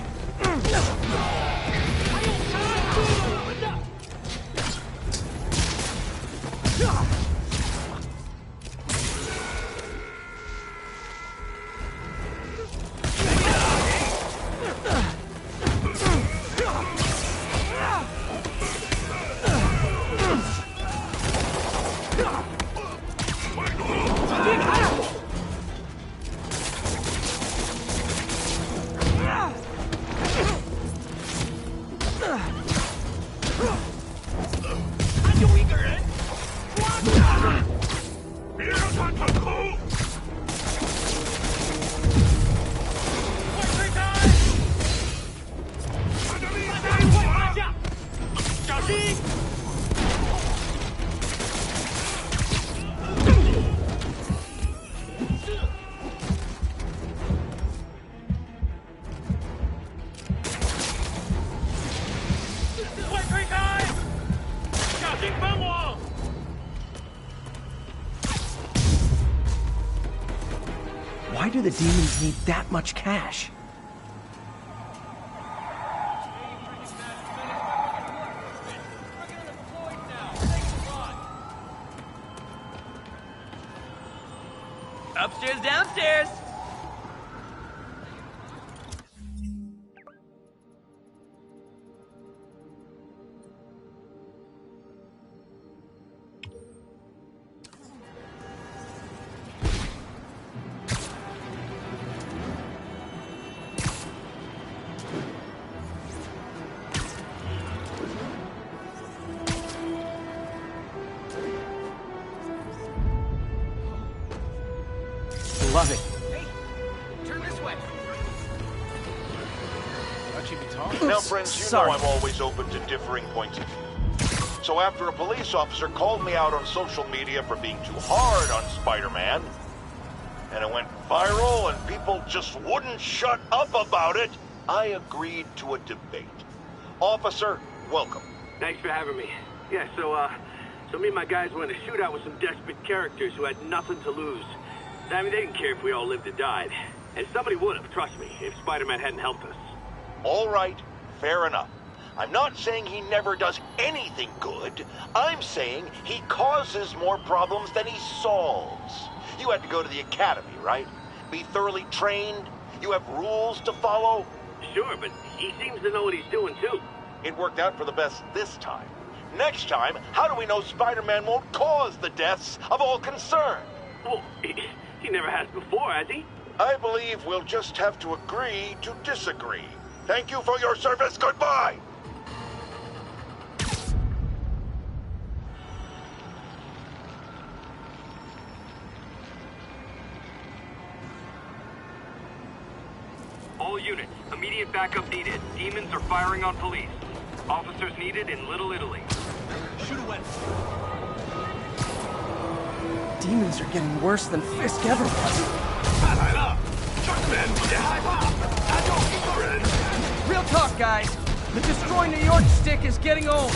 Why do the demons need that much cash? Upstairs, downstairs! love it. Hey, turn this way. How'd you be talking? Now, friends, you Sorry. know I'm always open to differing points of view. So after a police officer called me out on social media for being too hard on Spider-Man, and it went viral and people just wouldn't shut up about it, I agreed to a debate. Officer, welcome. Thanks for having me. Yeah, so me and my guys went in a shootout with some desperate characters who had nothing to lose. I mean, they didn't care if we all lived or died. And somebody would have, trust me, if Spider-Man hadn't helped us. All right, fair enough. I'm not saying he never does anything good. I'm saying he causes more problems than he solves. You had to go to the academy, right? Be thoroughly trained? You have rules to follow? Sure, but he seems to know what he's doing, too. It worked out for the best this time. Next time, how do we know Spider-Man won't cause the deaths of all concerned? Well, he never has before, has he? I believe we'll just have to agree to disagree. Thank you for your service. Goodbye! All units, immediate backup needed. Demons are firing on police. Officers needed in Little Italy. Shoot away. Demons are getting worse than Fisk ever was. Real talk, guys. The Destroy New York stick is getting old.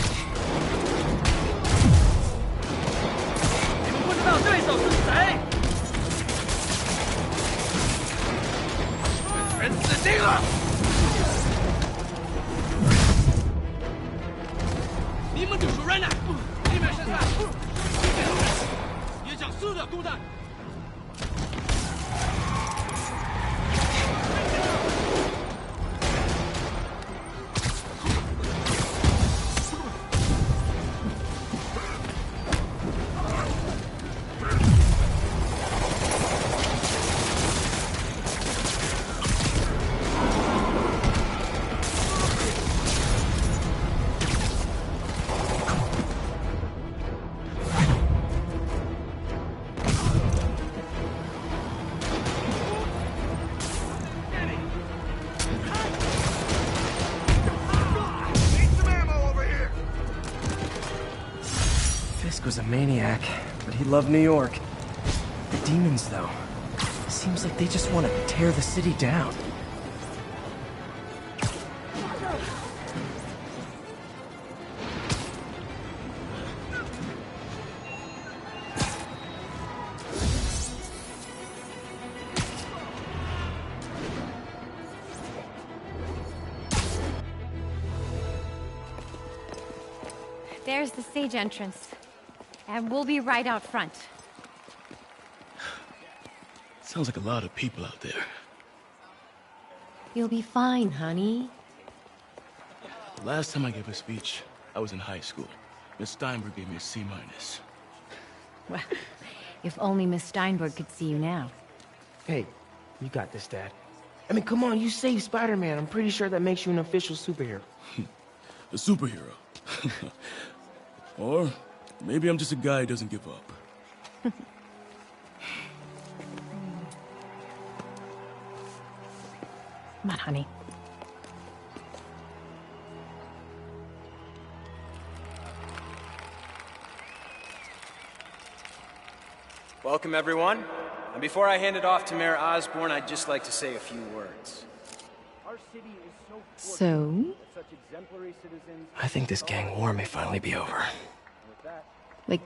Fisk was a maniac, but he loved New York. The demons, though, seems like they just want to tear the city down. There's the stage entrance. And we'll be right out front. Sounds like a lot of people out there. You'll be fine, honey. The last time I gave a speech, I was in high school. Miss Steinberg gave me a C-. Well, if only Miss Steinberg could see you now. Hey, you got this, Dad. I mean, come on, you saved Spider-Man. I'm pretty sure that makes you an official superhero. A superhero. Or maybe I'm just a guy who doesn't give up. Come on, honey. Welcome, everyone. And before I hand it off to Mayor Osborn, I'd just like to say a few words. So? I think this gang war may finally be over. Like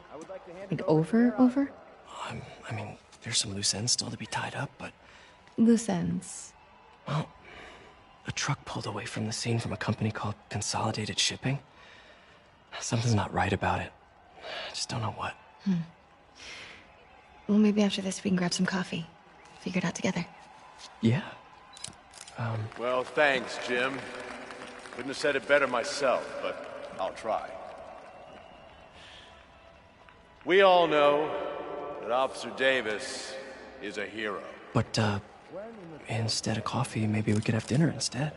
over? I mean, there's some loose ends still to be tied up, but... Loose ends. Well, a truck pulled away from the scene from a company called Consolidated Shipping. Something's not right about it. I just don't know what. Well, maybe after this we can grab some coffee. Figure it out together. Yeah. Well, thanks, Jim. Couldn't have said it better myself, but I'll try. We all know that Officer Davis is a hero. But, instead of coffee, maybe we could have dinner instead.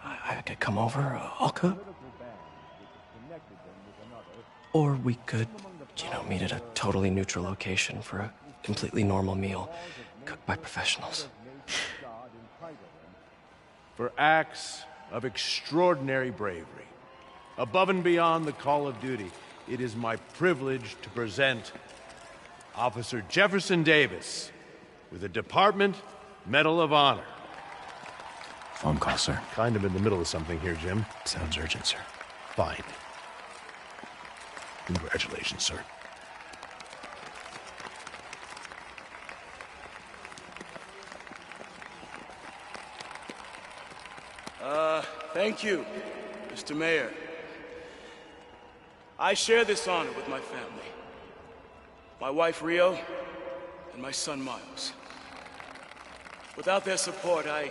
I could come over, I'll cook. Or we could, meet at a totally neutral location for a completely normal meal. Cooked by professionals. For acts of extraordinary bravery, above and beyond the call of duty, it is my privilege to present Officer Jefferson Davis with the Department Medal of Honor. Phone call, sir. Kind of in the middle of something here, Jim. Sounds urgent, sir. Fine. Congratulations, sir. Thank you, Mr. Mayor. I share this honor with my family. My wife, Rio, and my son, Miles. Without their support, I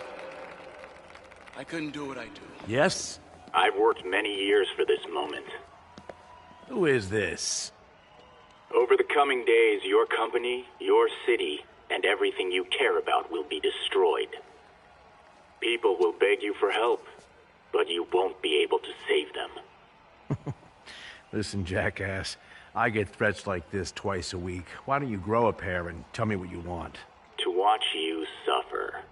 couldn't do what I do. Yes? I've worked many years for this moment. Who is this? Over the coming days, your company, your city, and everything you care about will be destroyed. People will beg you for help, but you won't be able to save them. Listen, jackass, I get threats like this twice a week. Why don't you grow a pair and tell me what you want? To watch you suffer.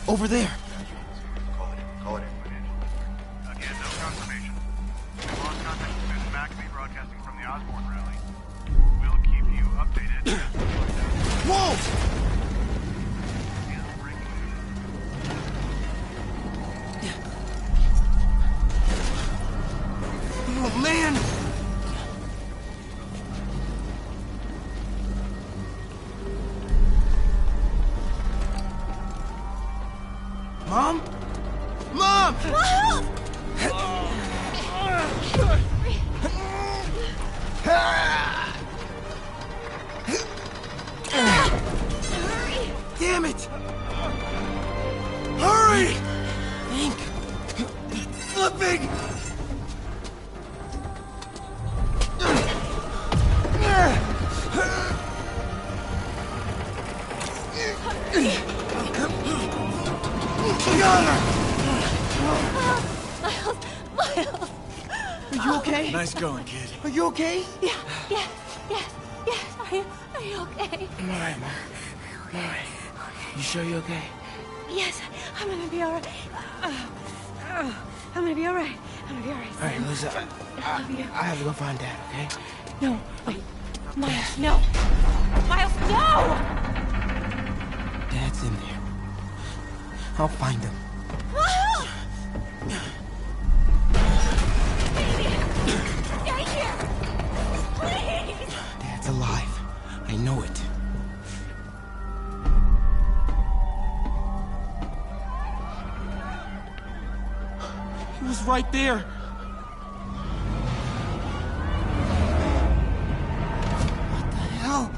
Over there. Call it in. Again, no confirmation. We lost contact with Susan McAfee broadcasting from the Osborne rally. We'll keep you updated. Whoa! Oh, man! Mom? Mom! Miles! Hurry! Damn it! Hurry! Think. Flipping! Miles! Are you okay? Nice going, kid. Are you okay? Yes. Are you okay? I'm alright, Mom. I'm alright. You sure you're okay? Yes, I'm gonna be alright. I'm gonna be alright. Alright, Lisa. I love you. I have to go find Dad, okay? No, wait. Miles, no. Miles, no! Dad's in there. I'll find him. Baby! Stay here! Please! Dad's alive. I know it. He was right there. What the hell?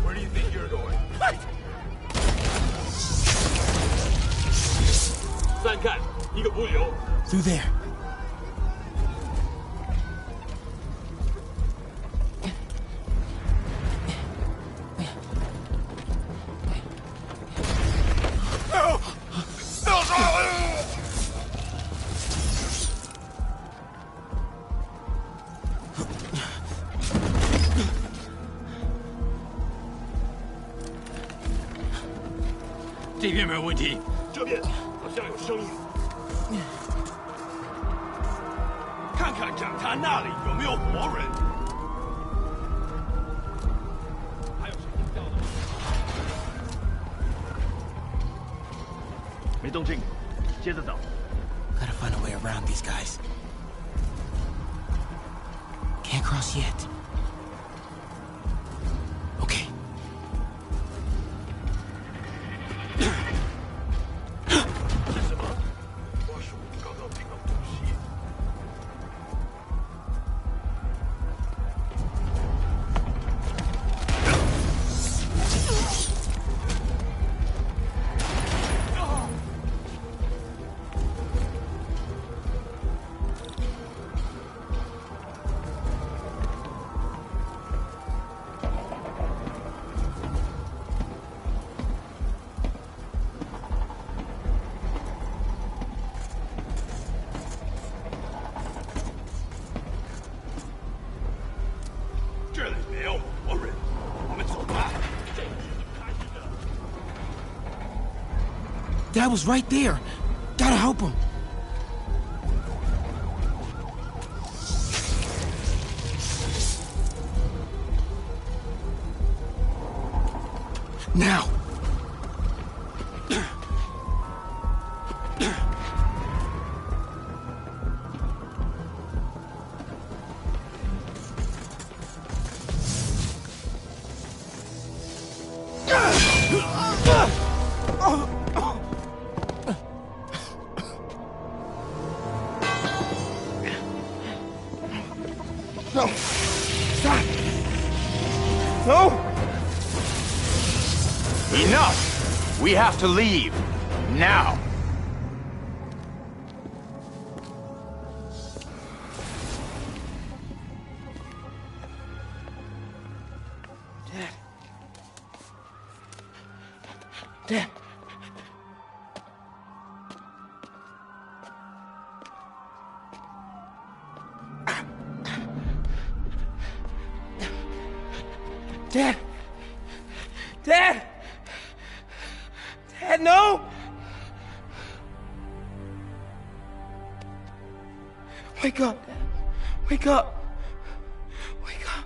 Where do you think you're going? What? 三看，一个不留。 Through there. Gotta find a way around these guys. Can't cross yet. Okay. Dad was right there. Gotta help him. Now. No. Stop. No. Enough! We have to leave. Now. Dad. Dad. Dad! Dad! Dad, no! Wake up, Dad. Wake up. Wake up.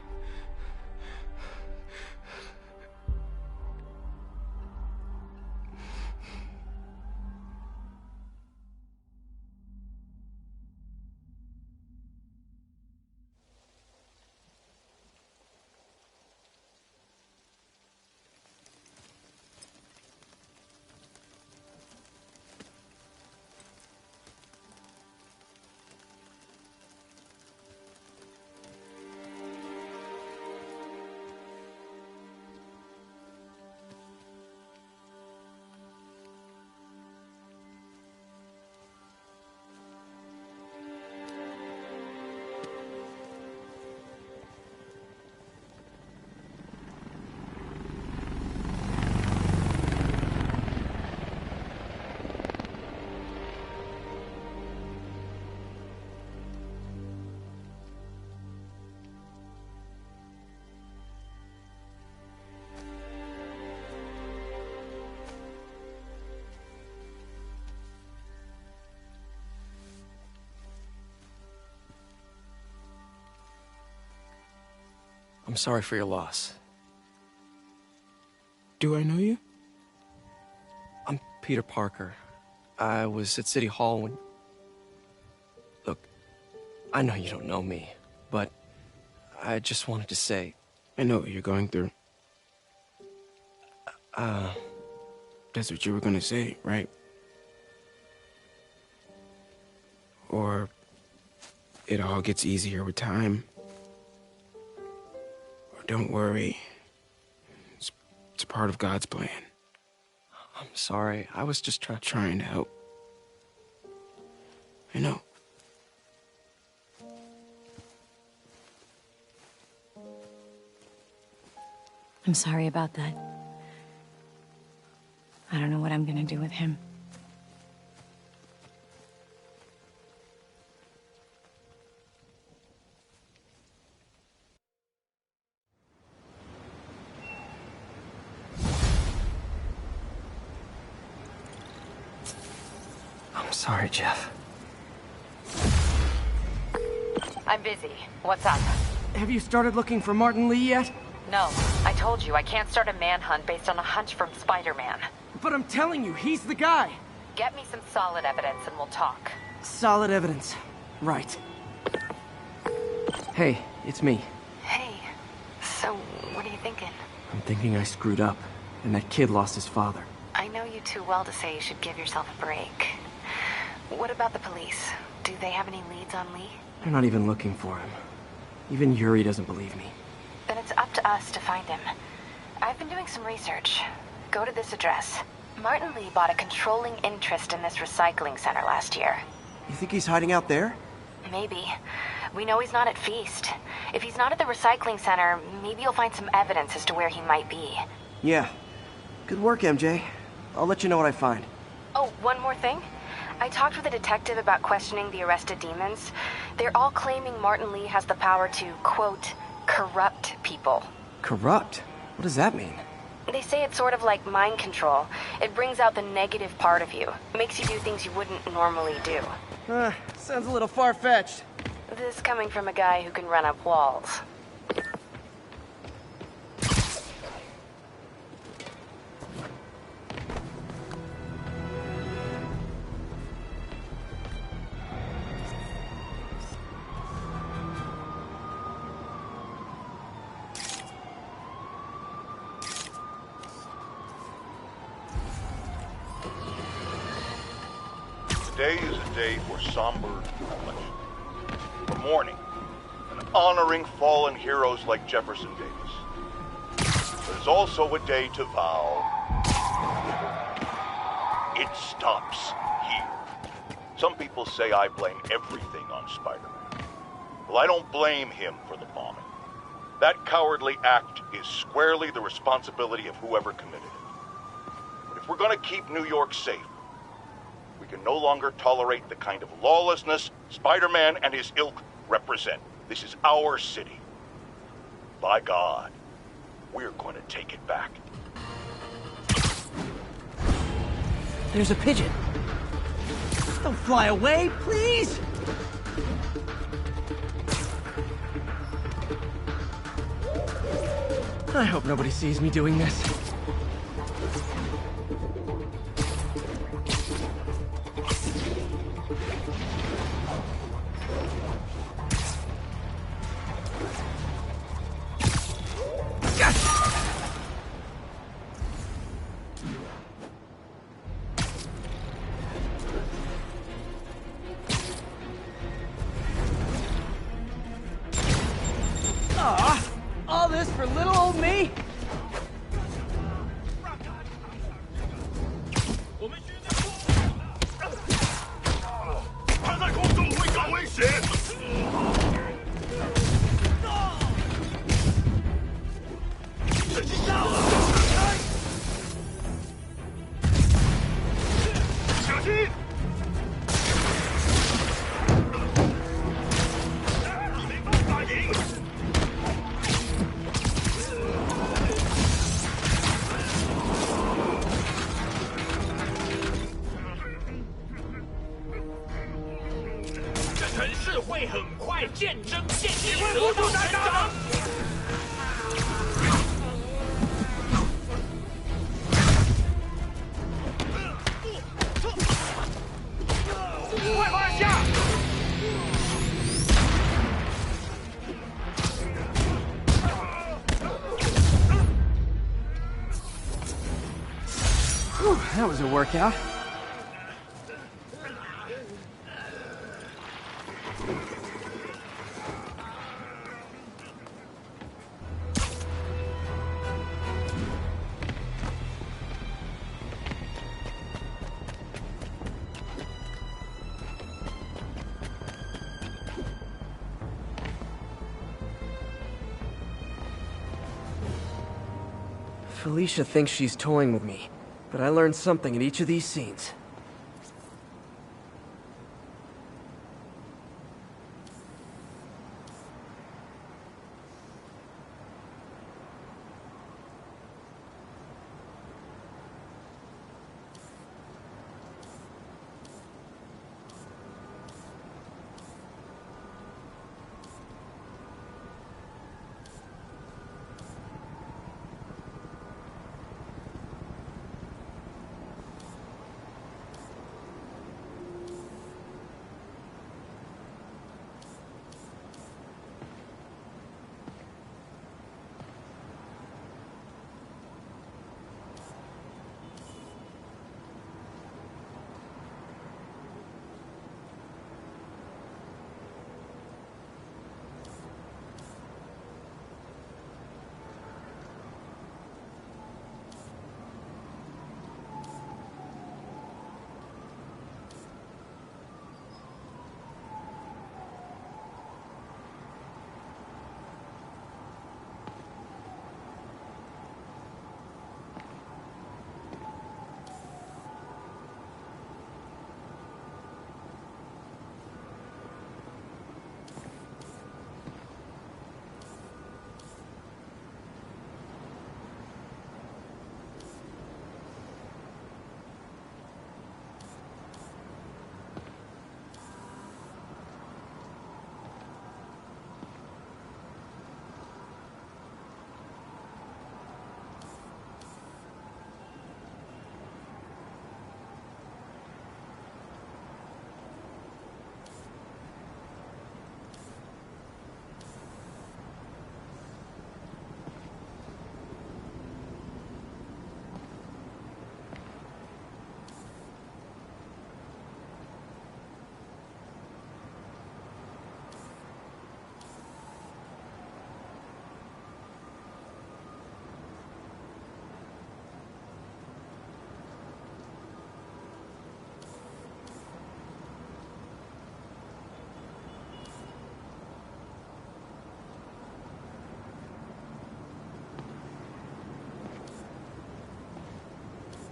I'm sorry for your loss. Do I know you? I'm Peter Parker. I was at City Hall when... Look, I know you don't know me, but I just wanted to say... I know what you're going through. That's what you were gonna say, right? Or it all gets easier with time. Or don't worry. It's part of God's plan. I'm sorry. I was just trying to help. I know. I'm sorry about that. I don't know what I'm gonna do with him. I'm sorry, Jeff. I'm busy. What's up? Have you started looking for Martin Lee yet? No. I told you, I can't start a manhunt based on a hunch from Spider-Man. But I'm telling you, he's the guy. Get me some solid evidence and we'll talk. Solid evidence. Right. Hey, it's me. Hey, so what are you thinking? I'm thinking I screwed up, and that kid lost his father. I know you too well to say you should give yourself a break. What about the police? Do they have any leads on Lee? They're not even looking for him. Even Yuri doesn't believe me. Then it's up to us to find him. I've been doing some research. Go to this address. Martin Lee bought a controlling interest in this recycling center last year. You think he's hiding out there? Maybe. We know he's not at Feast. If he's not at the recycling center, maybe you'll find some evidence as to where he might be. Yeah. Good work, MJ. I'll let you know what I find. Oh, one more thing. I talked with a detective about questioning the arrested demons. They're all claiming Martin Lee has the power to, quote, corrupt people. Corrupt? What does that mean? They say it's sort of like mind control. It brings out the negative part of you. Makes you do things you wouldn't normally do. Sounds a little far-fetched. This coming from a guy who can run up walls. Today is a day for somber reflection, for mourning, and honoring fallen heroes like Jefferson Davis. But it's also a day to vow, it stops here. Some people say I blame everything on Spider-Man. Well, I don't blame him for the bombing. That cowardly act is squarely the responsibility of whoever committed it. But if we're gonna keep New York safe, we can no longer tolerate the kind of lawlessness Spider-Man and his ilk represent. This is our city. By God, we're going to take it back. There's a pigeon. Don't fly away, please! I hope nobody sees me doing this. All this for little old me? That was a workout. Felicia thinks she's toying with me, but I learned something in each of these scenes.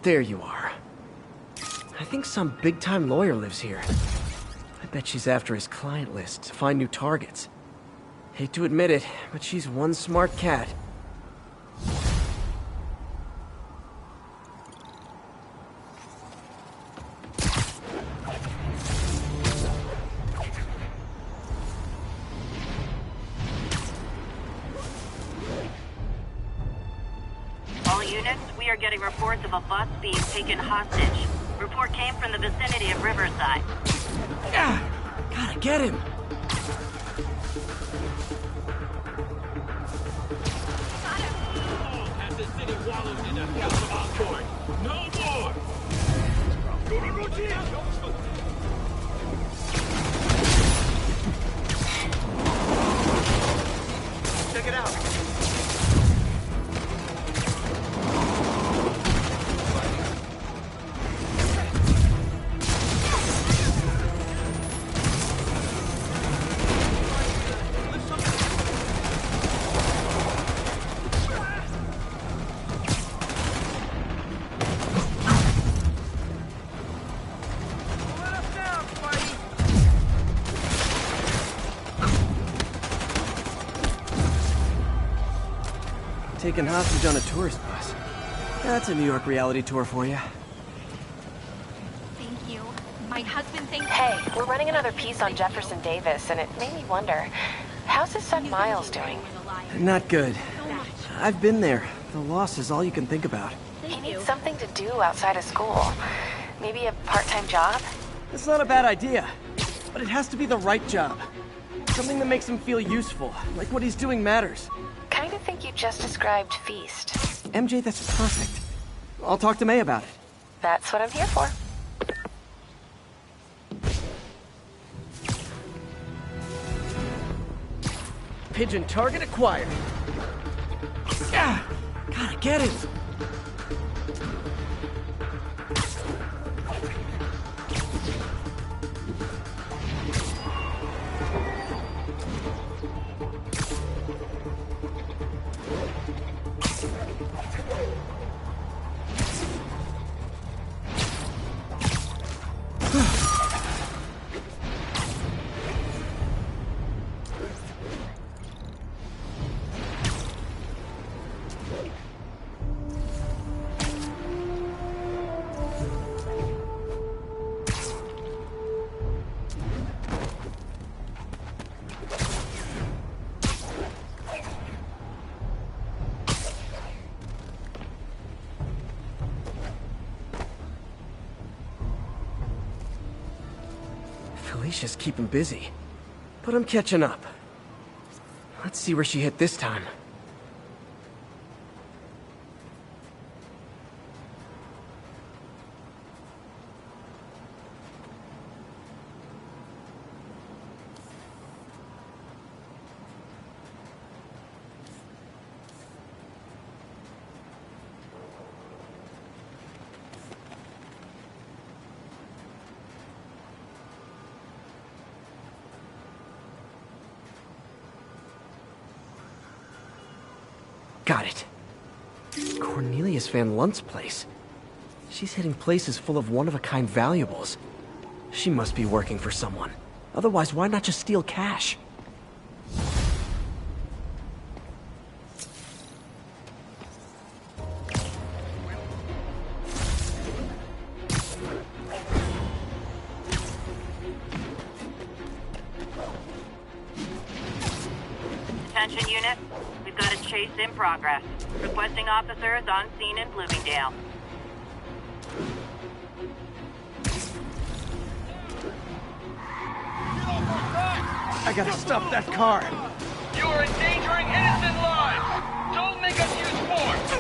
There you are. I think some big-time lawyer lives here. I bet she's after his client list to find new targets. Hate to admit it, but she's one smart cat. All units, we are getting reports of a bus being taken hostage. Report came from the vicinity of Riverside. Gotta get him. Has the city wallowed in a field of Osborn? No more! Check it out. Taken hostage on a tourist bus. That's a New York reality tour for you. Thank you. My husband thinks... Hey, we're running another piece on Jefferson Davis, and it made me wonder, how's his son Miles doing? Not good. I've been there. The loss is all you can think about. He needs something to do outside of school. Maybe a part-time job? It's not a bad idea, but it has to be the right job. Something that makes him feel useful, like what he's doing matters. Kind of think you just described Feast. MJ, that's perfect. I'll talk to May about it. That's what I'm here for. Pigeon target acquired. Yeah, gotta get it. Felicia's keeping busy, but I'm catching up. Let's see where she hit this time. Got it. Cornelius Van Lunt's place. She's hitting places full of one-of-a-kind valuables. She must be working for someone. Otherwise, why not just steal cash? Attention unit. We've got a chase in progress. Requesting officers on scene in Bloomingdale. I gotta stop that car. You are endangering innocent lives! Don't make us use force!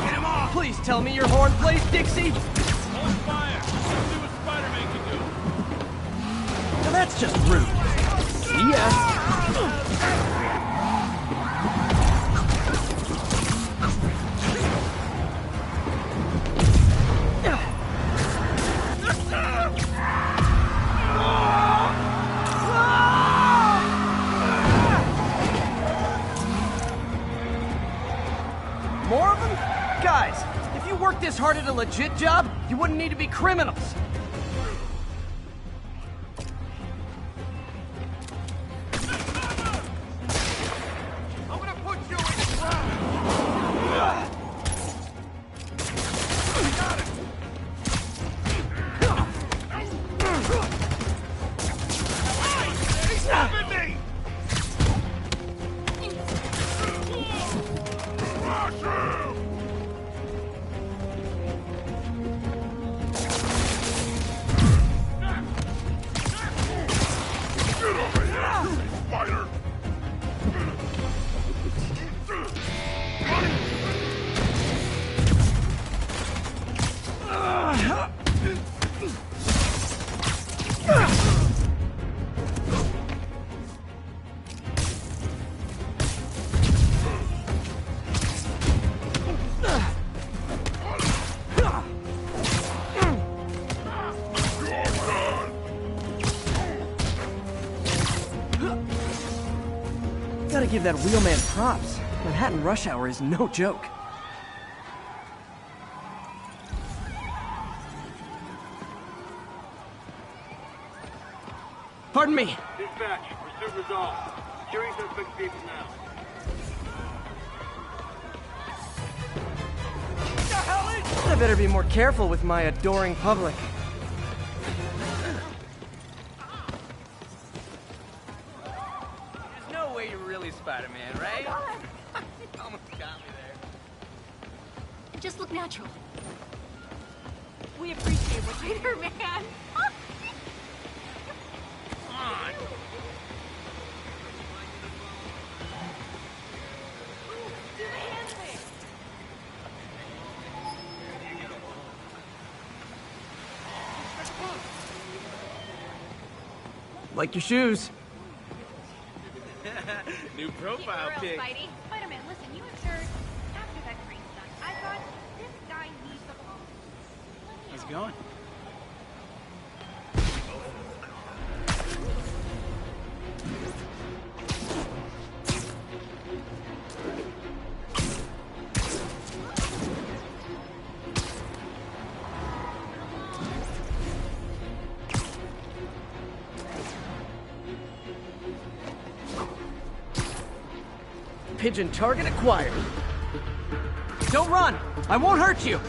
Get him off! Please tell me your horn plays, Dixie! Hold fire! Let's see what Spider-Man can do. Now that's just rude. See ya! More of them? Guys, if you worked this hard at a legit job, you wouldn't need to be criminals. I'm gonna put you in He's stopping me! Gotta give that wheelman props. Manhattan rush hour is no joke. Pardon me. Dispatch, pursuit resolved. Securing suspect vehicle now. I better be more careful with my adoring public. There's no way you're really Spider-Man, right? You almost got me there. Just look natural. We appreciate what Spider-Man. on! Like your shoes. New profile pic. Spidey. Spider-Man, listen, you observed after that green stunt. I thought this guy needs the ball. How's it going? Pigeon target acquired. Don't run! I won't hurt you!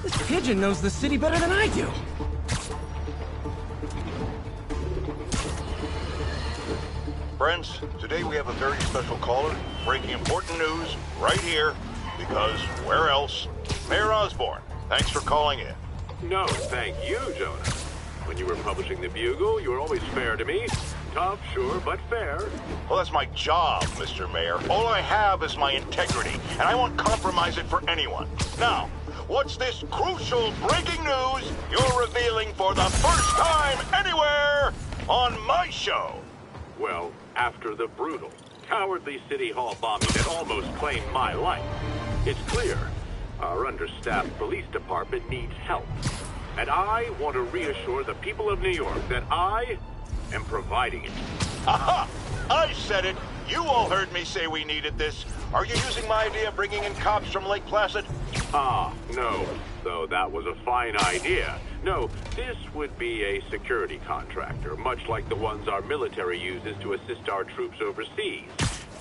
This pigeon knows the city better than I do. Friends, today we have a very special caller breaking important news right here, because where else? Mayor Osborn, thanks for calling in. No, thank you, Jonah. When you were publishing the Bugle, you were always fair to me. Tough, sure, but fair. Well, that's my job, Mr. Mayor. All I have is my integrity, and I won't compromise it for anyone. Now, what's this crucial breaking news you're revealing for the first time anywhere on my show? Well, after the brutal, cowardly City Hall bombing that almost claimed my life, it's clear our understaffed police department needs help. And I want to reassure the people of New York that I am providing it. Aha! I said it! You all heard me say we needed this. Are you using my idea of bringing in cops from Lake Placid? Ah, no. Though that was a fine idea. No, this would be a security contractor, much like the ones our military uses to assist our troops overseas.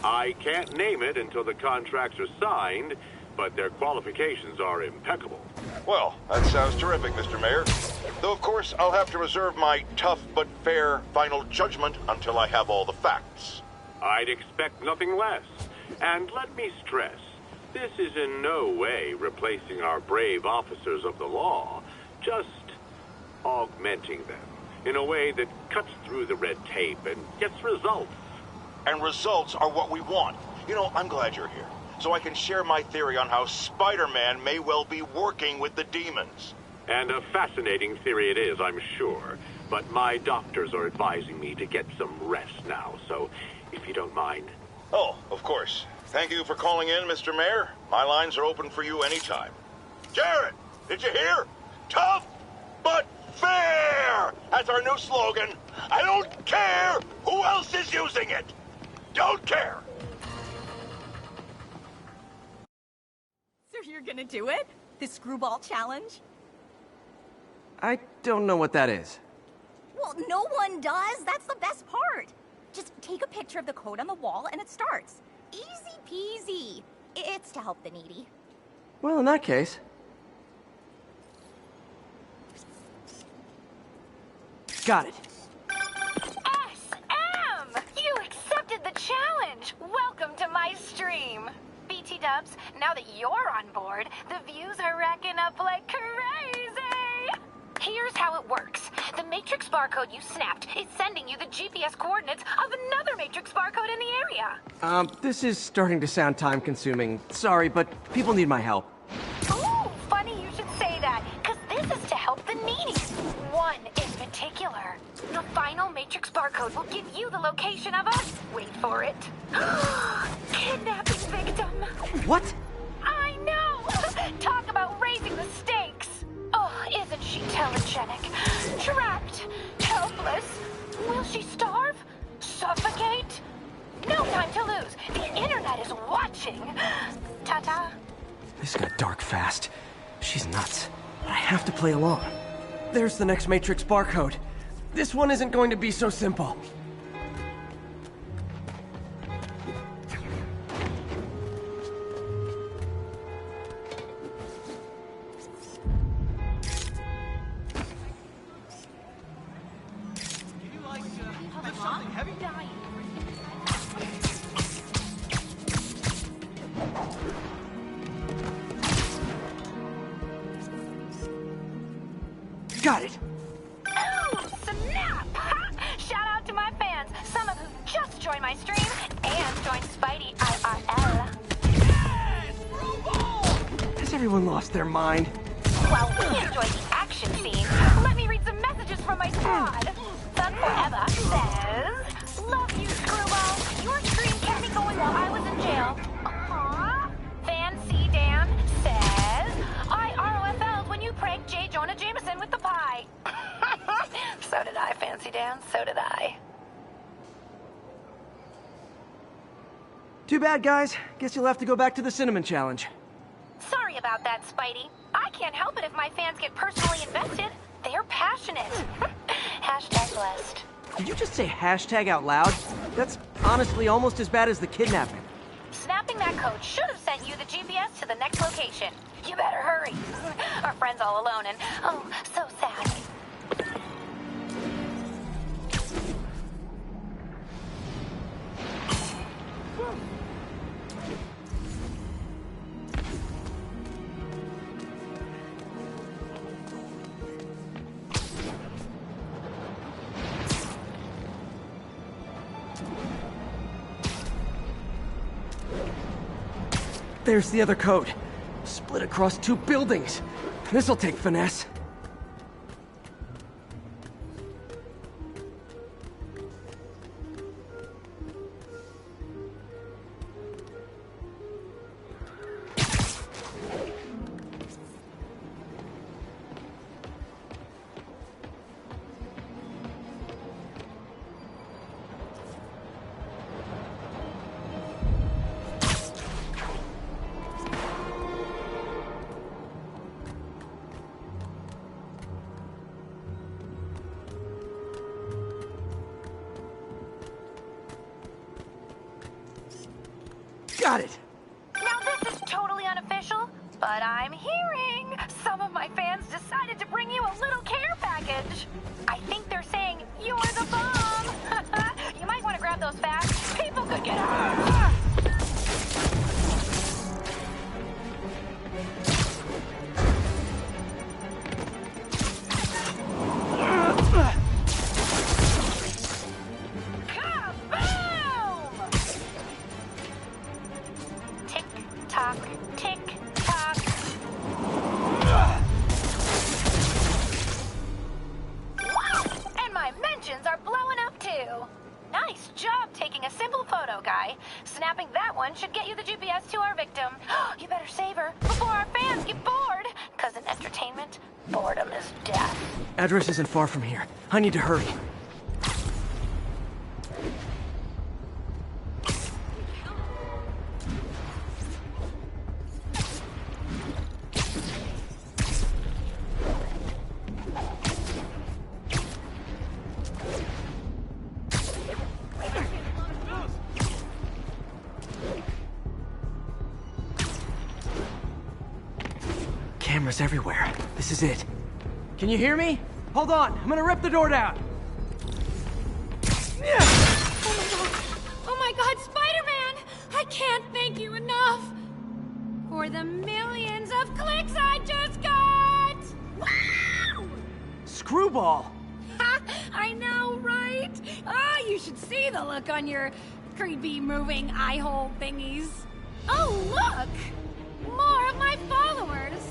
I can't name it until the contracts are signed, but their qualifications are impeccable. Well, that sounds terrific, Mr. Mayor. Though, of course, I'll have to reserve my tough but fair final judgment until I have all the facts. I'd expect nothing less. And let me stress, this is in no way replacing our brave officers of the law, just augmenting them in a way that cuts through the red tape and gets results. And results are what we want. You know, I'm glad you're here, so I can share my theory on how Spider-Man may well be working with the demons. And a fascinating theory it is, I'm sure. But my doctors are advising me to get some rest now, so if you don't mind. Oh, of course. Thank you for calling in, Mr. Mayor. My lines are open for you anytime. Jared, did you hear? Tough but fair! That's our new slogan. I don't care who else is using it. Don't care. So you're gonna do it? The screwball challenge? I don't know what that is. Well, no one does. That's the best part. Just take a picture of the code on the wall and it starts. Easy peasy. It's to help the needy. Well, in that case... Got it. SM! You accepted the challenge! Welcome to my stream. BT Dubs, now that you're on board, the views are racking up like crazy! Here's how it works. The Matrix barcode you snapped is sending you the GPS coordinates of another Matrix barcode in the area. This is starting to sound time-consuming. Sorry, but people need my help. Ooh, funny you should say that, because this is to help the needy. One in particular. The final Matrix barcode will give you the location of a... wait for it. Kidnapping victim. What? I know! Talk about raising the stakes. Oh, isn't she telegenic? Trapped. Helpless. Will she starve? Suffocate? No time to lose. The internet is watching. Ta-ta. This got dark fast. She's nuts. I have to play along. There's the next Matrix barcode. This one isn't going to be so simple. Got it. Oh, snap! Shout out to my fans, some of who just joined my stream and joined Spidey IRL. Has everyone lost their mind? While we enjoy the action scene, let me read some messages from my squad. Thug Forever says, "Love you, Screwball. Your stream kept me going while I was in jail." Aww. Fancy Dan says, "I ROFL'd when you pranked J. Jonah Jameson with the pie." So did I, Fancy Dan. So did I. Too bad, guys. Guess you'll have to go back to the Cinnamon Challenge. Sorry about that, Spidey. I can't help it if my fans get personally invested. They're passionate. Hashtag blessed. Did you just say hashtag out loud? That's honestly almost as bad as the kidnapping. Snapping that code should have sent you the GPS to the next location. You better hurry. Our friend's all alone and, oh, so sad. There's the other code. Split across 2 buildings. This'll take finesse. Got it! Now this is totally unofficial, but I'm hearing some of my fans decided to bring you a little care package. I think they're saying you're the bomb. You might want to grab those fast. People could get hurt. Tick-tock, tick-tock. And my mentions are blowing up too. Nice job taking a simple photo, guy. Snapping that one should get you the GPS to our victim. You better save her before our fans get bored. Because in entertainment, boredom is death. Address isn't far from here. I need to hurry. Cameras everywhere. This is it. Can you hear me? Hold on. I'm gonna rip the door down. Oh my god, Spider-Man! I can't thank you enough for the millions of clicks I just got! Wow! Screwball! Ha! I know, right? Ah, you should see the look on your creepy moving eye hole thingies. Oh, look! More of my followers!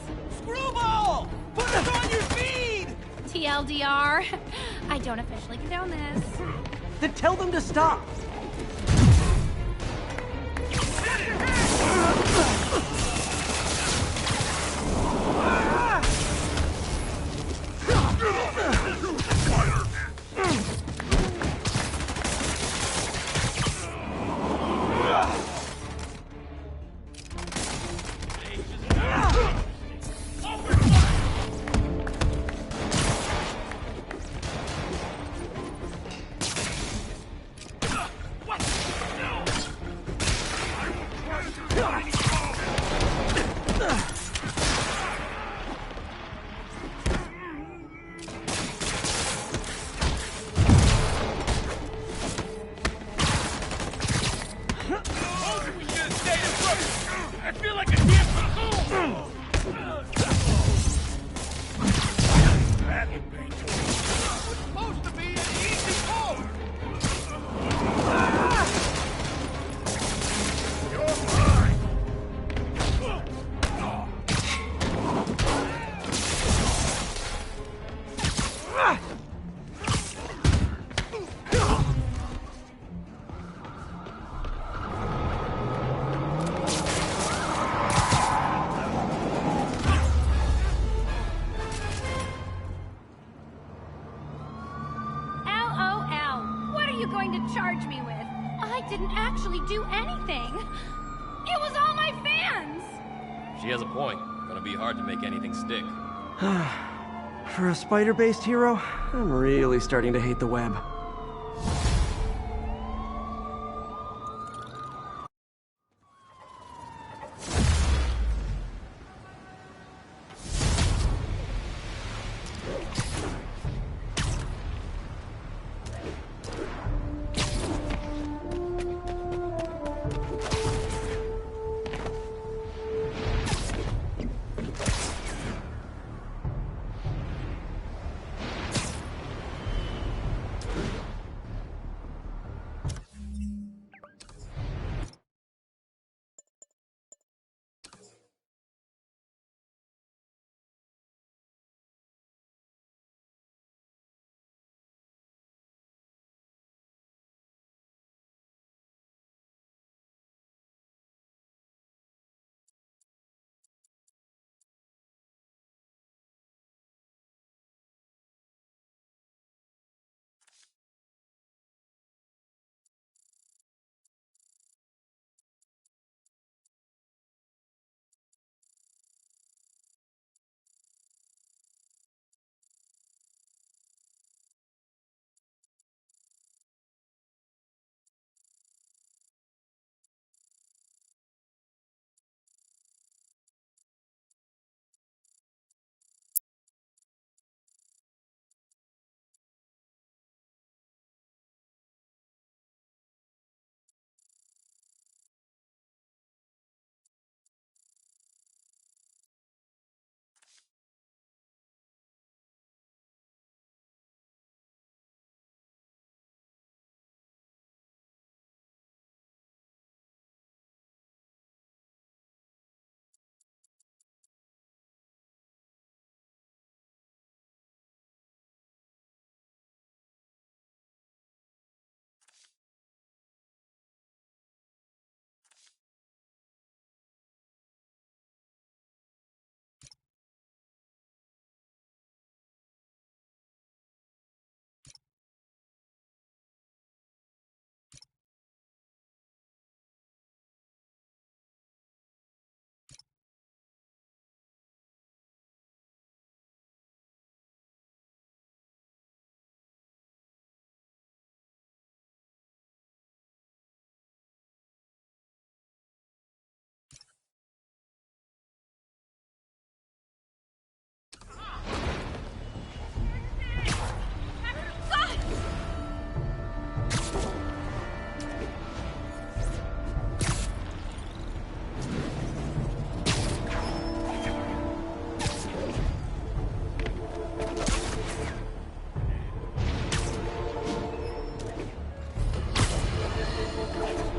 Screwball! Put us on your feed! TLDR, I don't officially condone this. Then tell them to stop. She has a point. Gonna be hard to make anything stick. For a spider-based hero, I'm really starting to hate the web.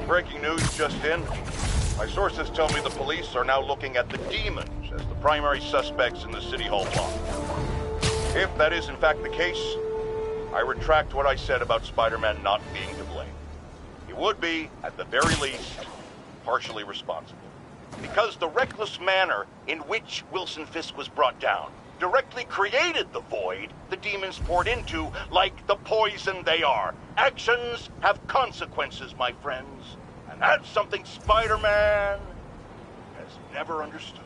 Breaking news just in. My sources tell me the police are now looking at the demons as the primary suspects in the City Hall plot. If that is in fact the case, I retract what I said about Spider-Man not being to blame. He would be, at the very least, partially responsible. Because the reckless manner in which Wilson Fisk was brought down directly created the void the demons poured into, like the poison they are. Actions have consequences, my friends. And that's something Spider-Man has never understood.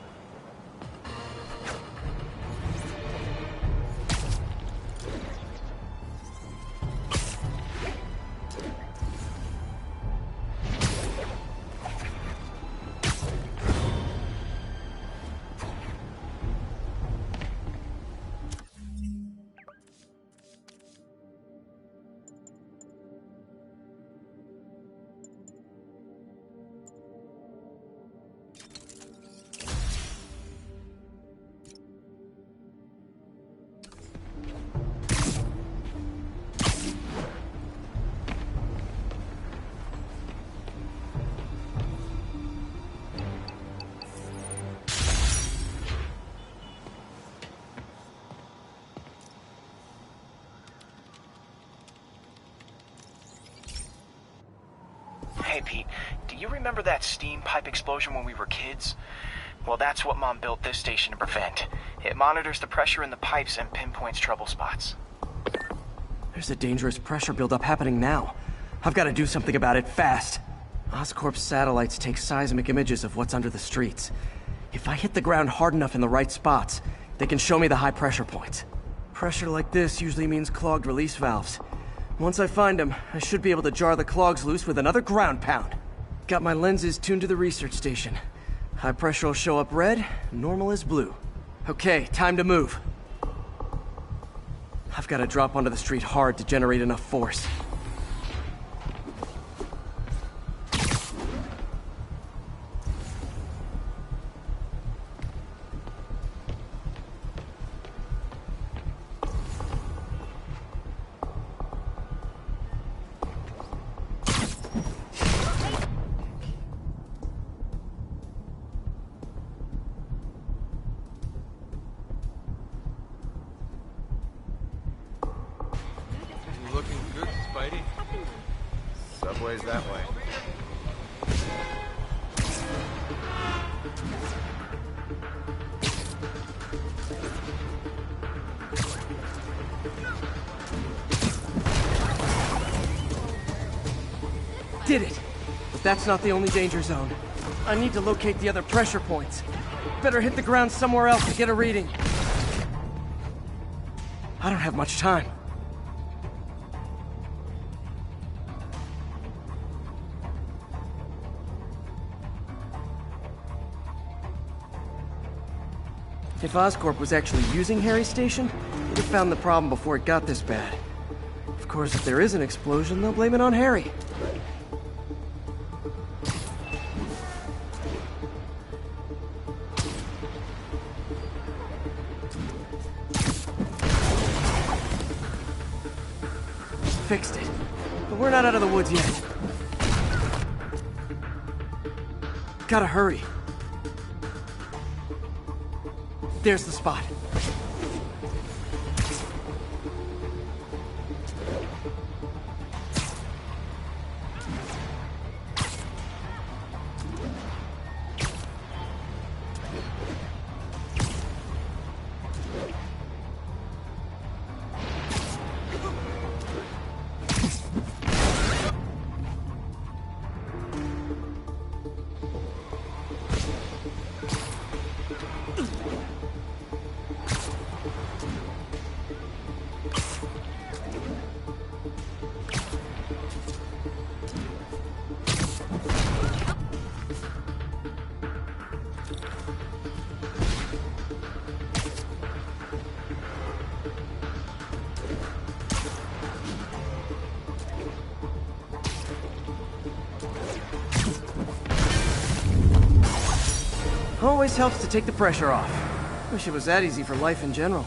Hey, Pete, do you remember that steam pipe explosion when we were kids? Well, that's what Mom built this station to prevent. It monitors the pressure in the pipes and pinpoints trouble spots. There's a dangerous pressure buildup happening now. I've got to do something about it fast. Oscorp's satellites take seismic images of what's under the streets. If I hit the ground hard enough in the right spots, they can show me the high pressure points. Pressure like this usually means clogged release valves. Once I find them, I should be able to jar the clogs loose with another ground pound. Got my lenses tuned to the research station. High pressure will show up red, normal is blue. Okay, time to move. I've got to drop onto the street hard to generate enough force. Looking good, Spidey. Subway's that way. Did it! But that's not the only danger zone. I need to locate the other pressure points. Better hit the ground somewhere else to get a reading. I don't have much time. If Oscorp was actually using Harry's station, they'd have found the problem before it got this bad. Of course, if there is an explosion, they'll blame it on Harry. Fixed it. But we're not out of the woods yet. Gotta hurry. There's the spot. Always helps to take the pressure off. Wish it was that easy for life in general.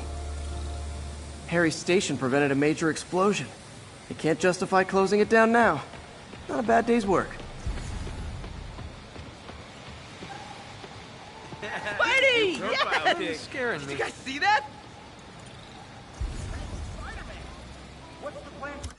Harry's station prevented a major explosion. They can't justify closing it down now. Not a bad day's work. Spidey! Yes! You're scaring me. Did you guys see that? Spider-Man! What's the plan for...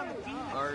on the demon. Or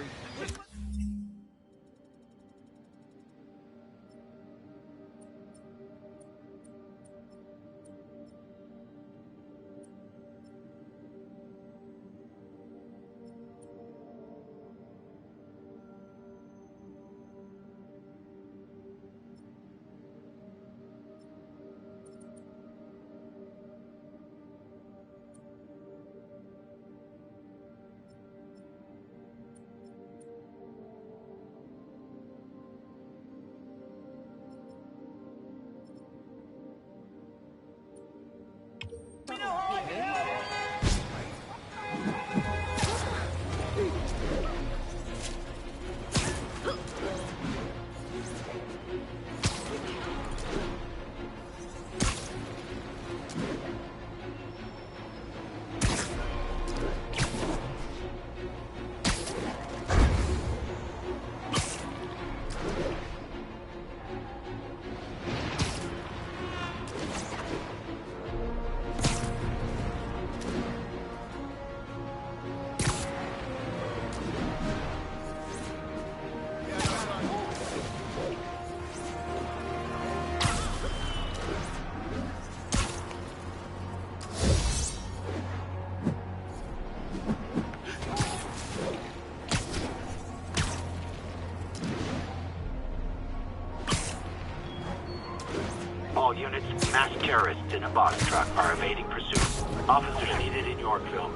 All units, masked terrorists in a box truck are evading pursuit. Officers needed in Yorkville.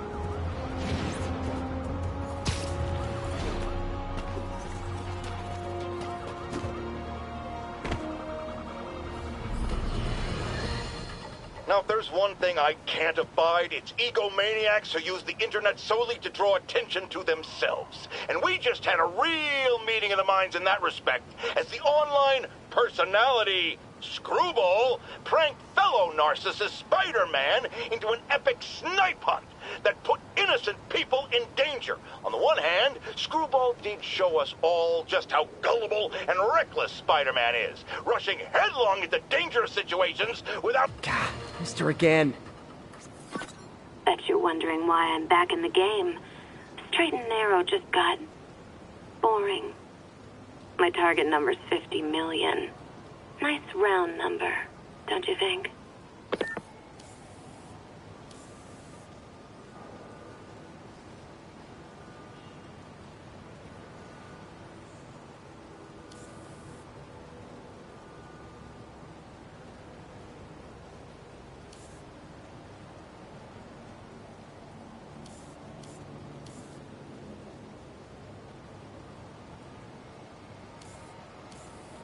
Now, if there's one thing I can't abide, it's egomaniacs who use the internet solely to draw attention to themselves. And we just had a real meeting of the minds in that respect, as the online personality Screwball pranked fellow narcissist Spider-Man into an epic snipe hunt that put innocent people in danger. On the one hand, Screwball did show us all just how gullible and reckless Spider-Man is, rushing headlong into dangerous situations without... Missed her again. Bet you're wondering why I'm back in the game. Straight and narrow just got boring. My target number's 50 million. Nice round number, don't you think?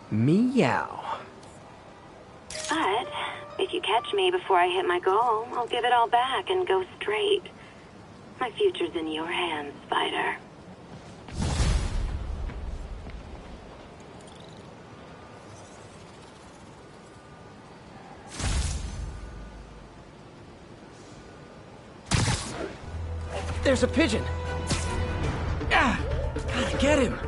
Meow. But if you catch me before I hit my goal, I'll give it all back and go straight. My future's in your hands, Spider. There's a pigeon. Ah, gotta get him.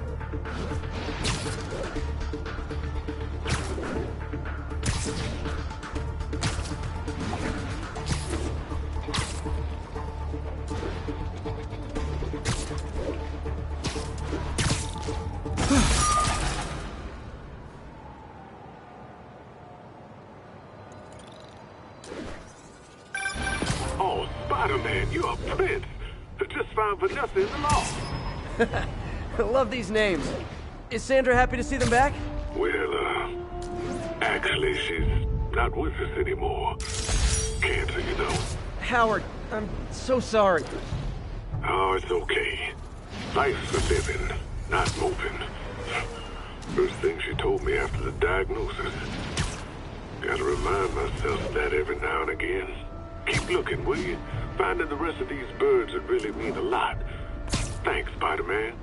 Oh, Spider-Man, you're a prince. I just found Vanessa in the loft. I love these names. Is Sandra happy to see them back? Well, actually, she's not with us anymore. Cancer, you know. Howard, I'm so sorry. Oh, it's okay. Life's for living, not moving. First thing she told me after the diagnosis. Gotta remind myself of that every now and again. Keep looking, will you? Finding the rest of these birds would really mean a lot. Thanks, Spider-Man.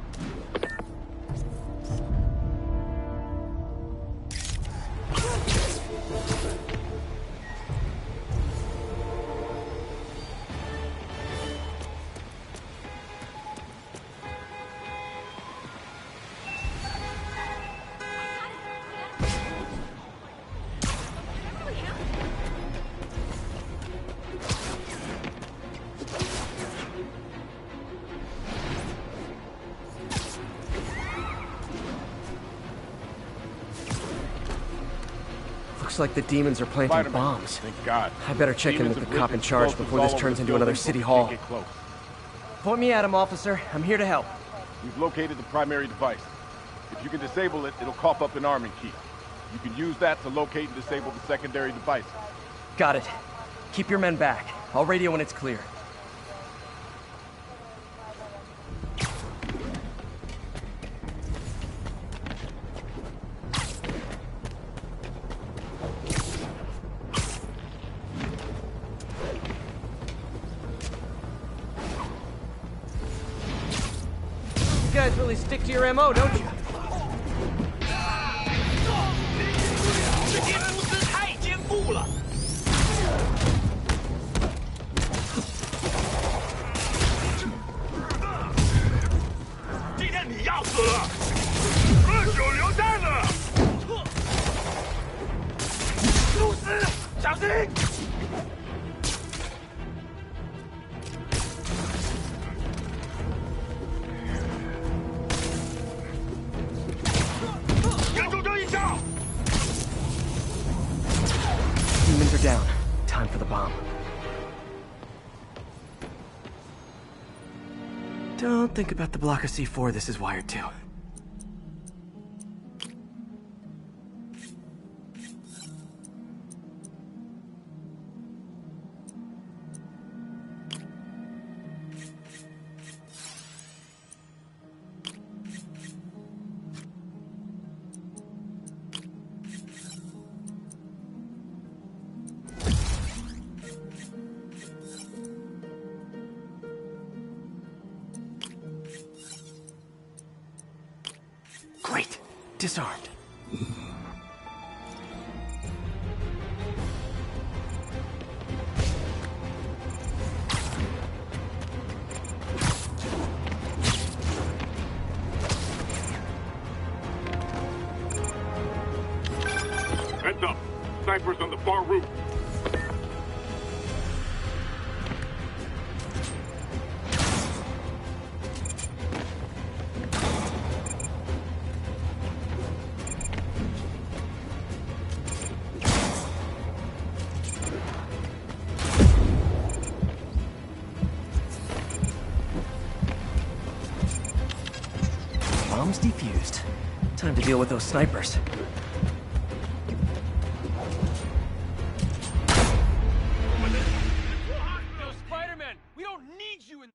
Looks like the demons are planting Spider-Man. bombs. Thank God. I better check in Demons with the have cop in written charge explosives before this all over turns the into another building, city but we hall. can't get close. Point me at him, officer. I'm here to help. We've located the primary device. If you can disable it, it'll cough up an arming key. You can use that to locate and disable the secondary devices. Got it. Keep your men back. I'll radio when it's clear. You guys really stick to your MO, don't you? 这间公司太坚固了。今天你要死了！喝酒留蛋了！露丝，小心！严重这一下！ Demons are down. Time for the bomb. Don't think about the block of C4 this is wired to. Great. Disarmed. Heads up. Snipers on the far roof. Bomb's defused. Time to deal with those snipers. Yo, Spider-Man, we don't need you in.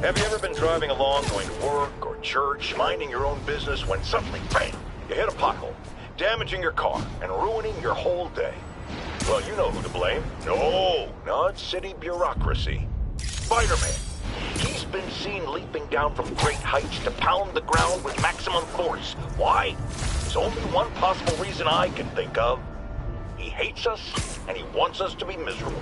Have you ever been driving along, going to work or church, minding your own business, when suddenly, bam, you hit a pothole, damaging your car and ruining your whole day? Well, you know who to blame. No, that city bureaucracy. Spider-Man. He's been seen leaping down from great heights to pound the ground with maximum force. Why? There's only one possible reason I can think of. He hates us, and he wants us to be miserable.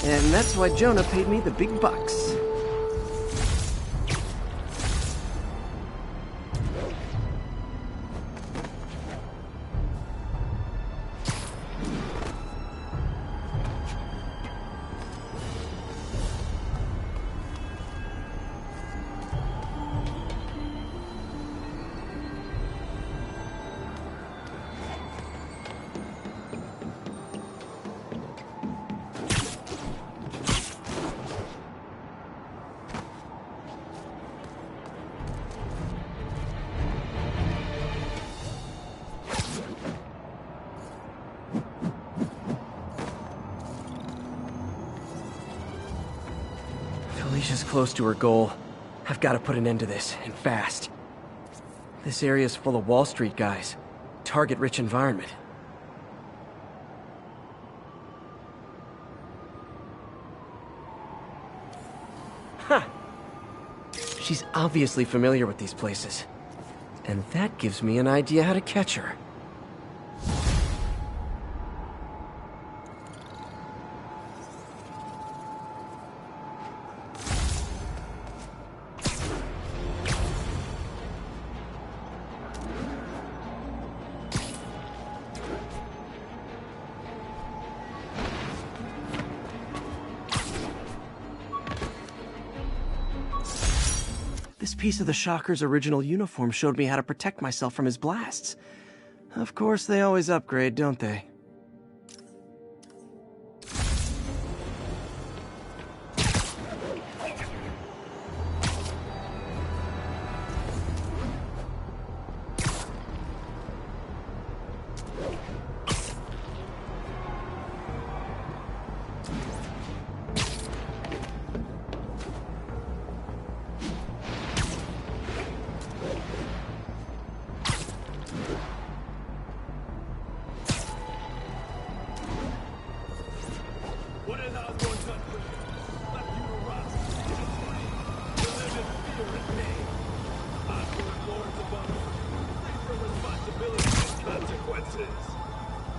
And that's why Jonah paid me the big bucks. Felicia's close to her goal. I've got to put an end to this, and fast. This area's full of Wall Street guys. Target-rich environment. Huh. She's obviously familiar with these places. And that gives me an idea how to catch her. This piece of the Shocker's original uniform showed me how to protect myself from his blasts. Of course, they always upgrade, don't they?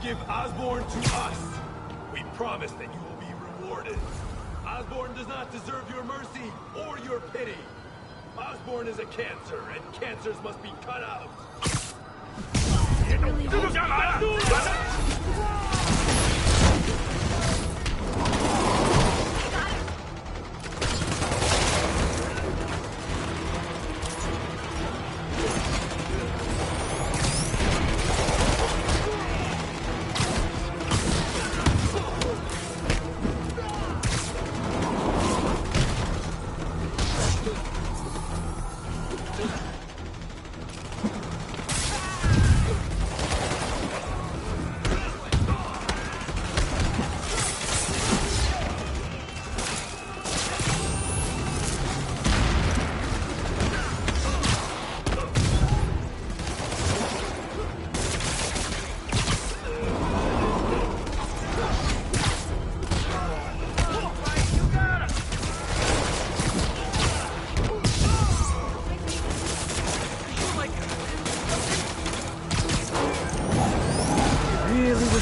Give Osborn to us. We promise that you will be rewarded. Osborn does not deserve your mercy or your pity. Osborn is a cancer, and cancers must be cut out.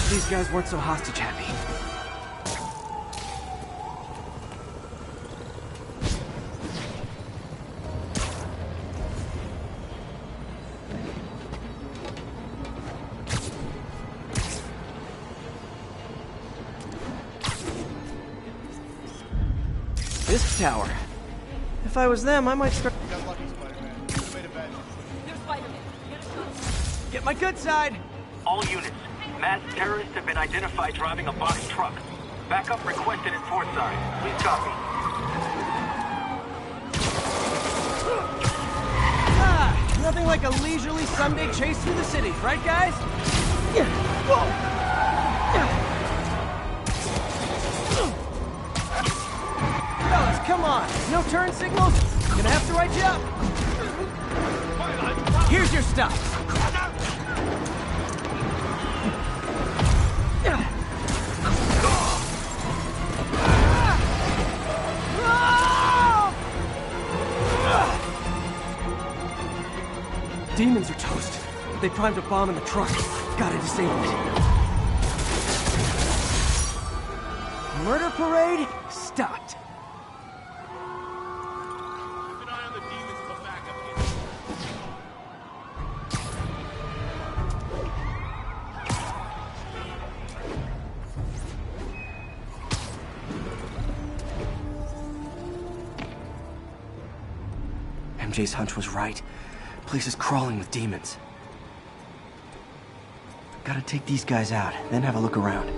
These guys weren't so hostage happy. This tower. If I was them, I might start. Get my good side. All units. Masked terrorists have been identified driving a box truck. Backup requested at Fort Side. Please copy. Nothing like a leisurely Sunday chase through the city, right, guys? Whoa. turn signals? Gonna have to write you up. Here's your stuff. Demons are toast. They primed a bomb in the truck. Gotta disable it. Murder parade stopped. MJ's hunch was right. Place is crawling with demons. Gotta take these guys out, then have a look around.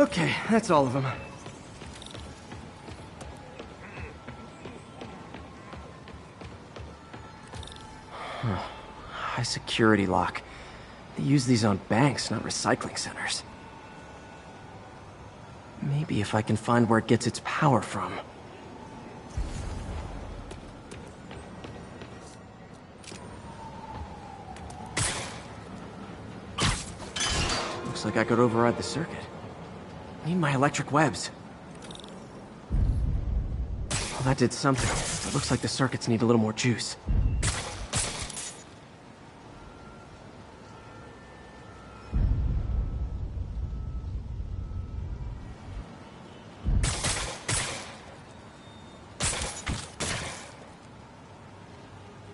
Okay, that's all of them. High security lock. They use these on banks, not recycling centers. Maybe if I can find where it gets its power from. Looks like I could override the circuit. Need my electric webs. Well, that did something. It looks like the circuits need a little more juice.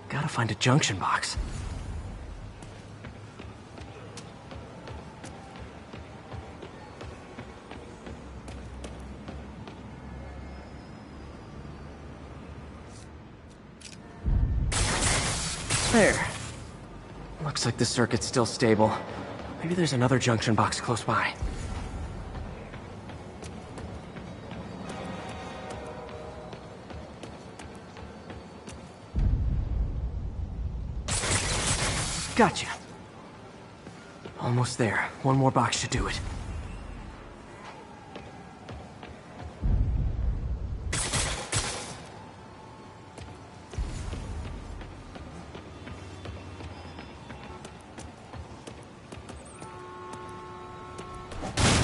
Gotta find a junction box. There. Looks like the circuit's still stable. Maybe there's another junction box close by. Gotcha. Almost there. One more box should do it.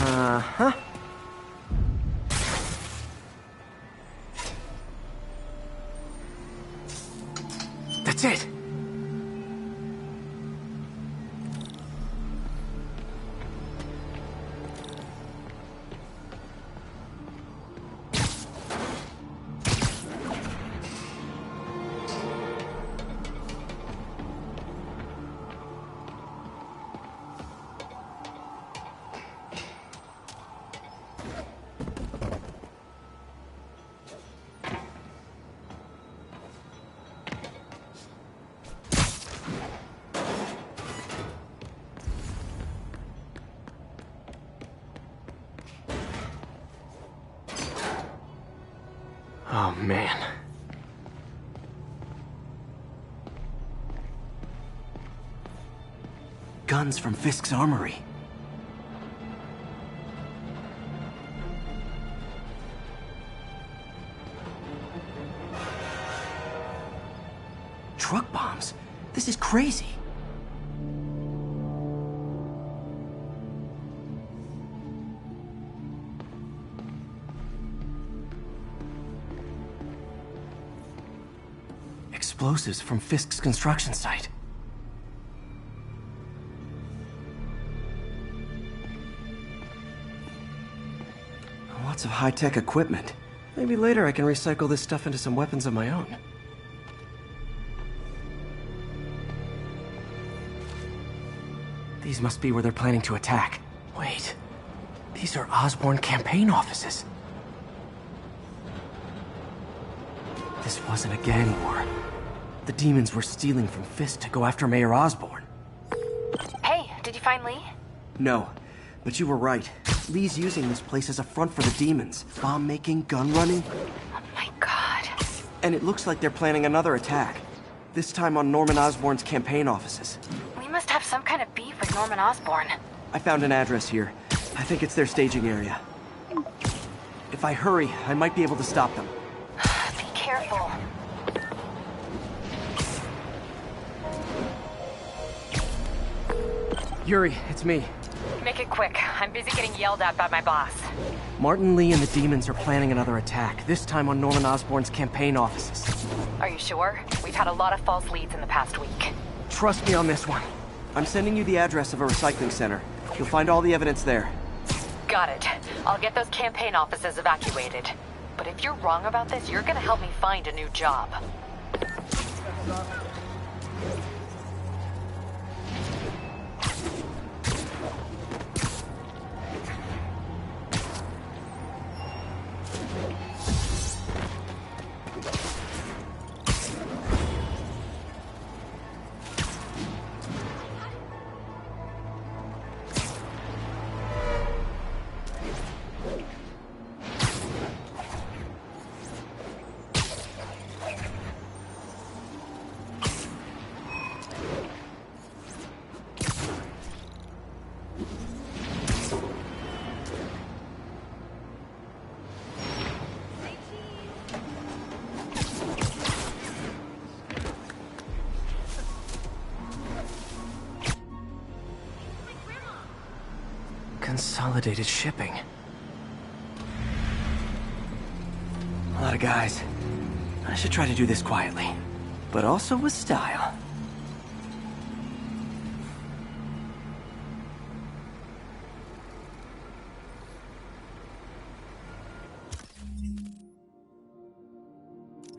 Uh-huh. That's it! Oh, man. Guns from Fisk's armory. Truck bombs? This is crazy. Explosives from Fisk's construction site. Lots of high-tech equipment. Maybe later I can recycle this stuff into some weapons of my own. These must be where they're planning to attack. Wait, these are Osborn campaign offices. This wasn't a gang war. The demons were stealing from Fisk to go after Mayor Osborn. Hey, did you find Lee? No, but you were right. Lee's using this place as a front for the demons. Bomb making, gun running. Oh my god. And it looks like they're planning another attack. This time on Norman Osborn's campaign offices. We must have some kind of beef with Norman Osborn. I found an address here. I think it's their staging area. If I hurry, I might be able to stop them. Be careful. Yuri, it's me. Make it quick. I'm busy getting yelled at by my boss. Martin Lee and the demons are planning another attack, this time on Norman Osborn's campaign offices. Are you sure? We've had a lot of false leads in the past week. Trust me on this one. I'm sending you the address of a recycling center. You'll find all the evidence there. Got it. I'll get those campaign offices evacuated. But if you're wrong about this, you're gonna help me find a new job. Consolidated shipping. A lot of guys. I should try to do this quietly, but also with style.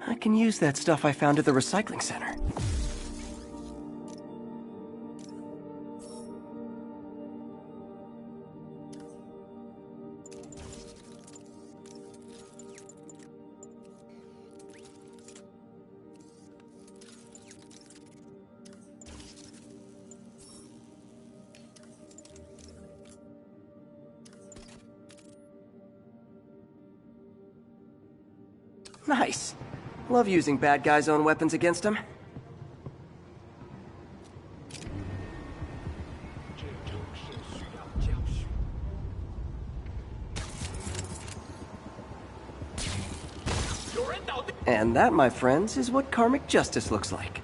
I can use that stuff I found at the recycling center. Nice. Love using bad guys' own weapons against them. And that, my friends, is what karmic justice looks like.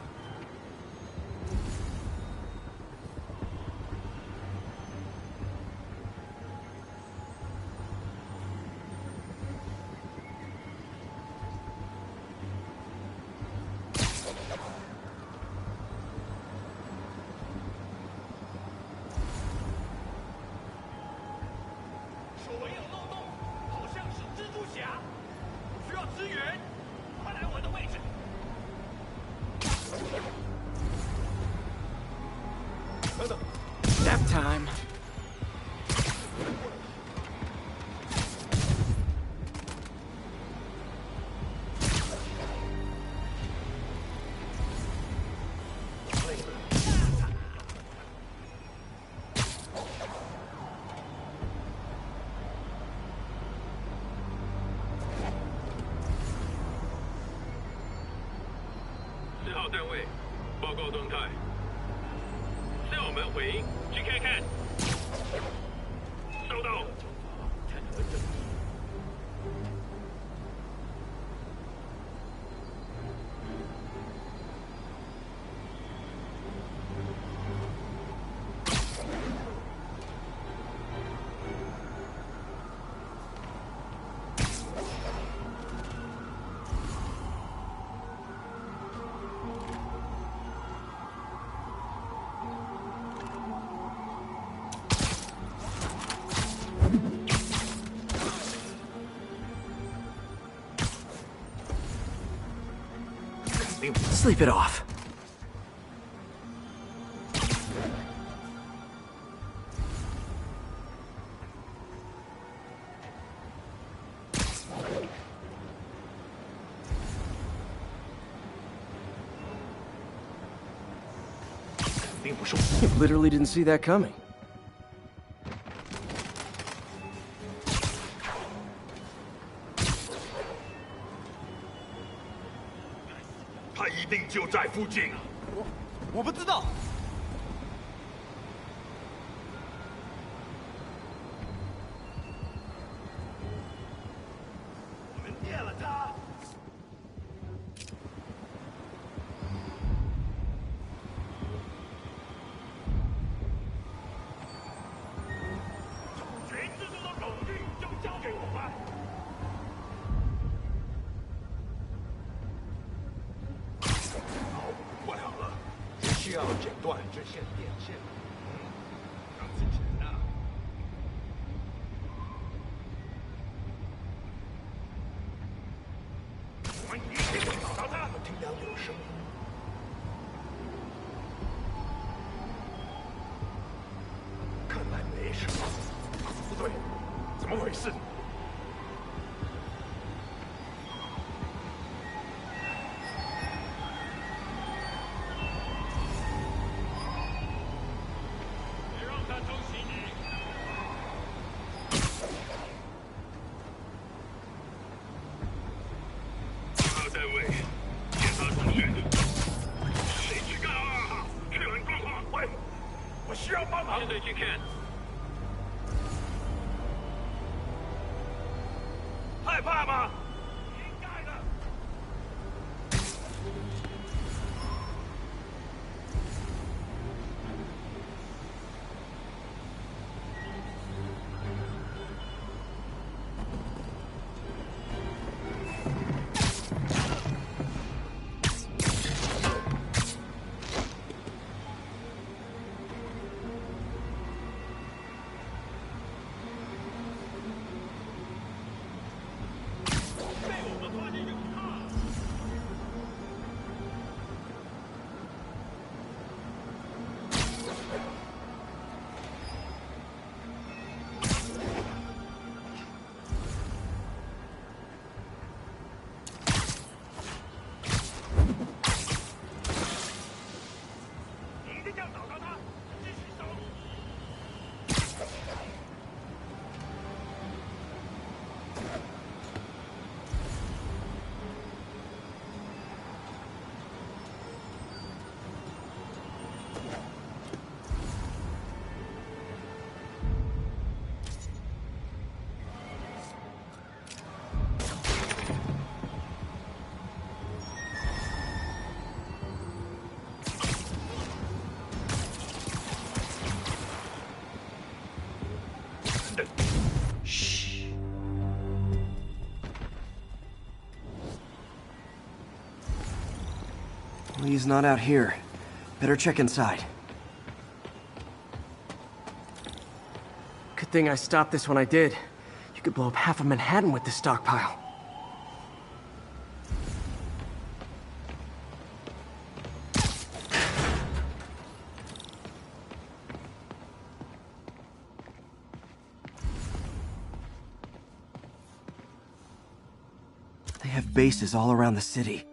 Nap time.4号单位，报告动态。4号门回应，去看看。收到。Sleep it off. You literally didn't see that coming. 他一定就在附近。我不知道。我们灭了他。主权制度的稳定就交给我们。 怪好了，只需要剪断这线电线。刚之前呢？我们一定会找到他。我听到有声音。看来没什么。不对，怎么回事？ 单位，检查通讯。谁去干2号？确认状况。喂，我需要帮忙。现在去看。害怕吗？应该的。Lee's not out here. Better check inside. Good thing I stopped this when I did. You could blow up half of Manhattan with this stockpile. They have bases all around the city.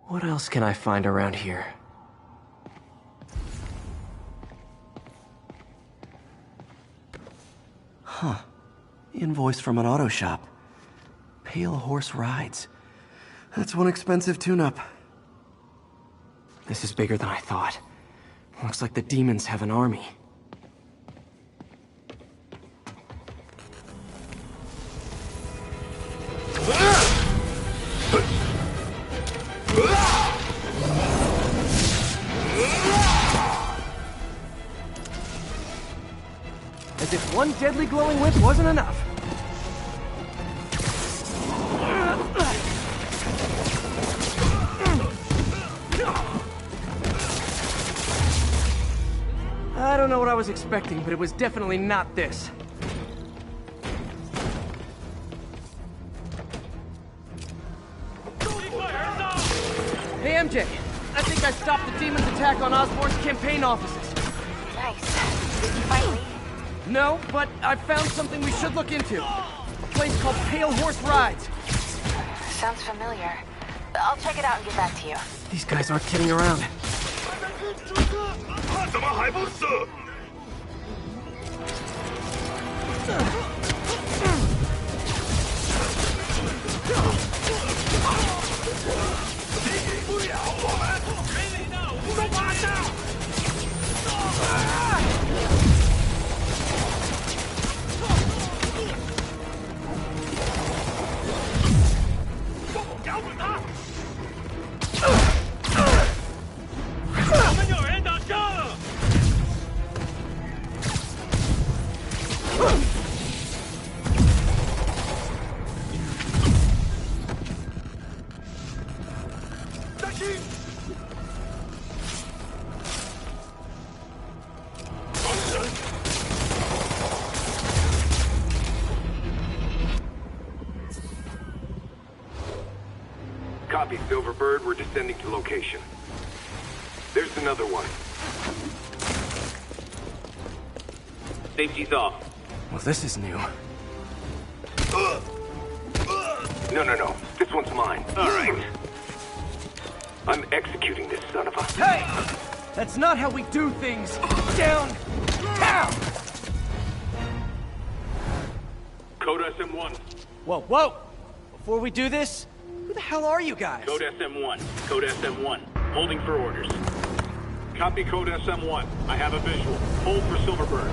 What else can I find around here? Huh. Invoice from an auto shop. Pale Horse Rides. That's one expensive tune-up. This is bigger than I thought. Looks like the demons have an army. As if one deadly glowing whip wasn't enough. I don't know what I was expecting, but it was definitely not this. Hey, MJ. I think I stopped the demon's attack on Osborn's campaign offices. Nice. Did you find Lee? No, but I found something we should look into. A place called Pale Horse Rides. Sounds familiar. I'll check it out and get back to you. These guys aren't kidding around. 他怎么还不死？ Copy, Silverbird. We're descending to location. There's another one. Safety's off. Well, this is new. No. This one's mine. All right. I'm executing this son of a... Hey! That's not how we do things! Down! Down! Code SM1. Whoa! Before we do this, who the hell are you guys? Code SM1. Code SM1. Holding for orders. Copy Code SM1. I have a visual. Hold for Silverbird.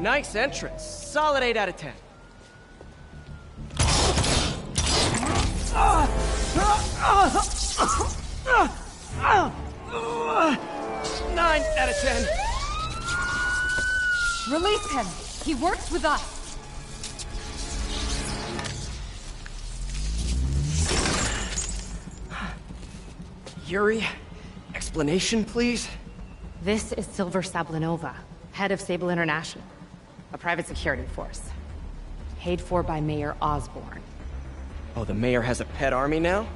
Nice entrance. Solid 8 out of 10. 9 out of 10. Release him. He works with us. Yuri, explanation, please? This is Silver Sablinova, head of Sable International, a private security force. Paid for by Mayor Osborn. Oh, the mayor has a pet army now?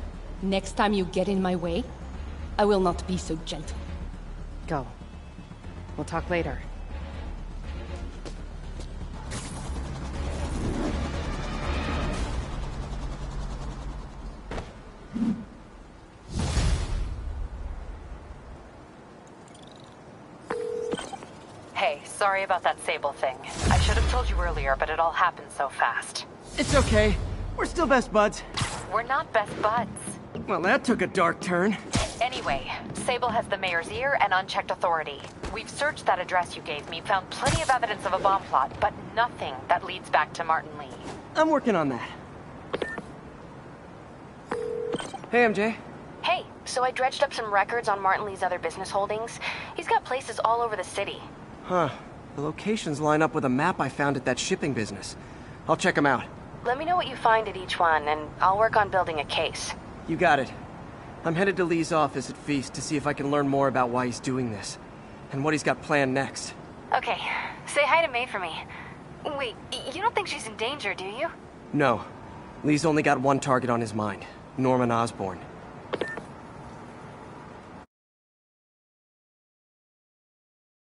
Next time you get in my way, I will not be so gentle. Go. We'll talk later. Hey, sorry about that Sable thing. I should have told you earlier, but it all happened so fast. It's okay. We're still best buds. We're not best buds. Well, that took a dark turn. Anyway, Sable has the mayor's ear and unchecked authority. We've searched that address you gave me, found plenty of evidence of a bomb plot, but nothing that leads back to Martin Lee. I'm working on that. Hey, MJ. Hey, so I dredged up some records on Martin Lee's other business holdings. He's got places all over the city. Huh. The locations line up with a map I found at that shipping business. I'll check them out. Let me know what you find at each one, and I'll work on building a case. You got it. I'm headed to Lee's office at Feast to see if I can learn more about why he's doing this, and what he's got planned next. Okay, say hi to May for me. Wait, you don't think she's in danger, do you? No. Lee's only got one target on his mind, Norman Osborn.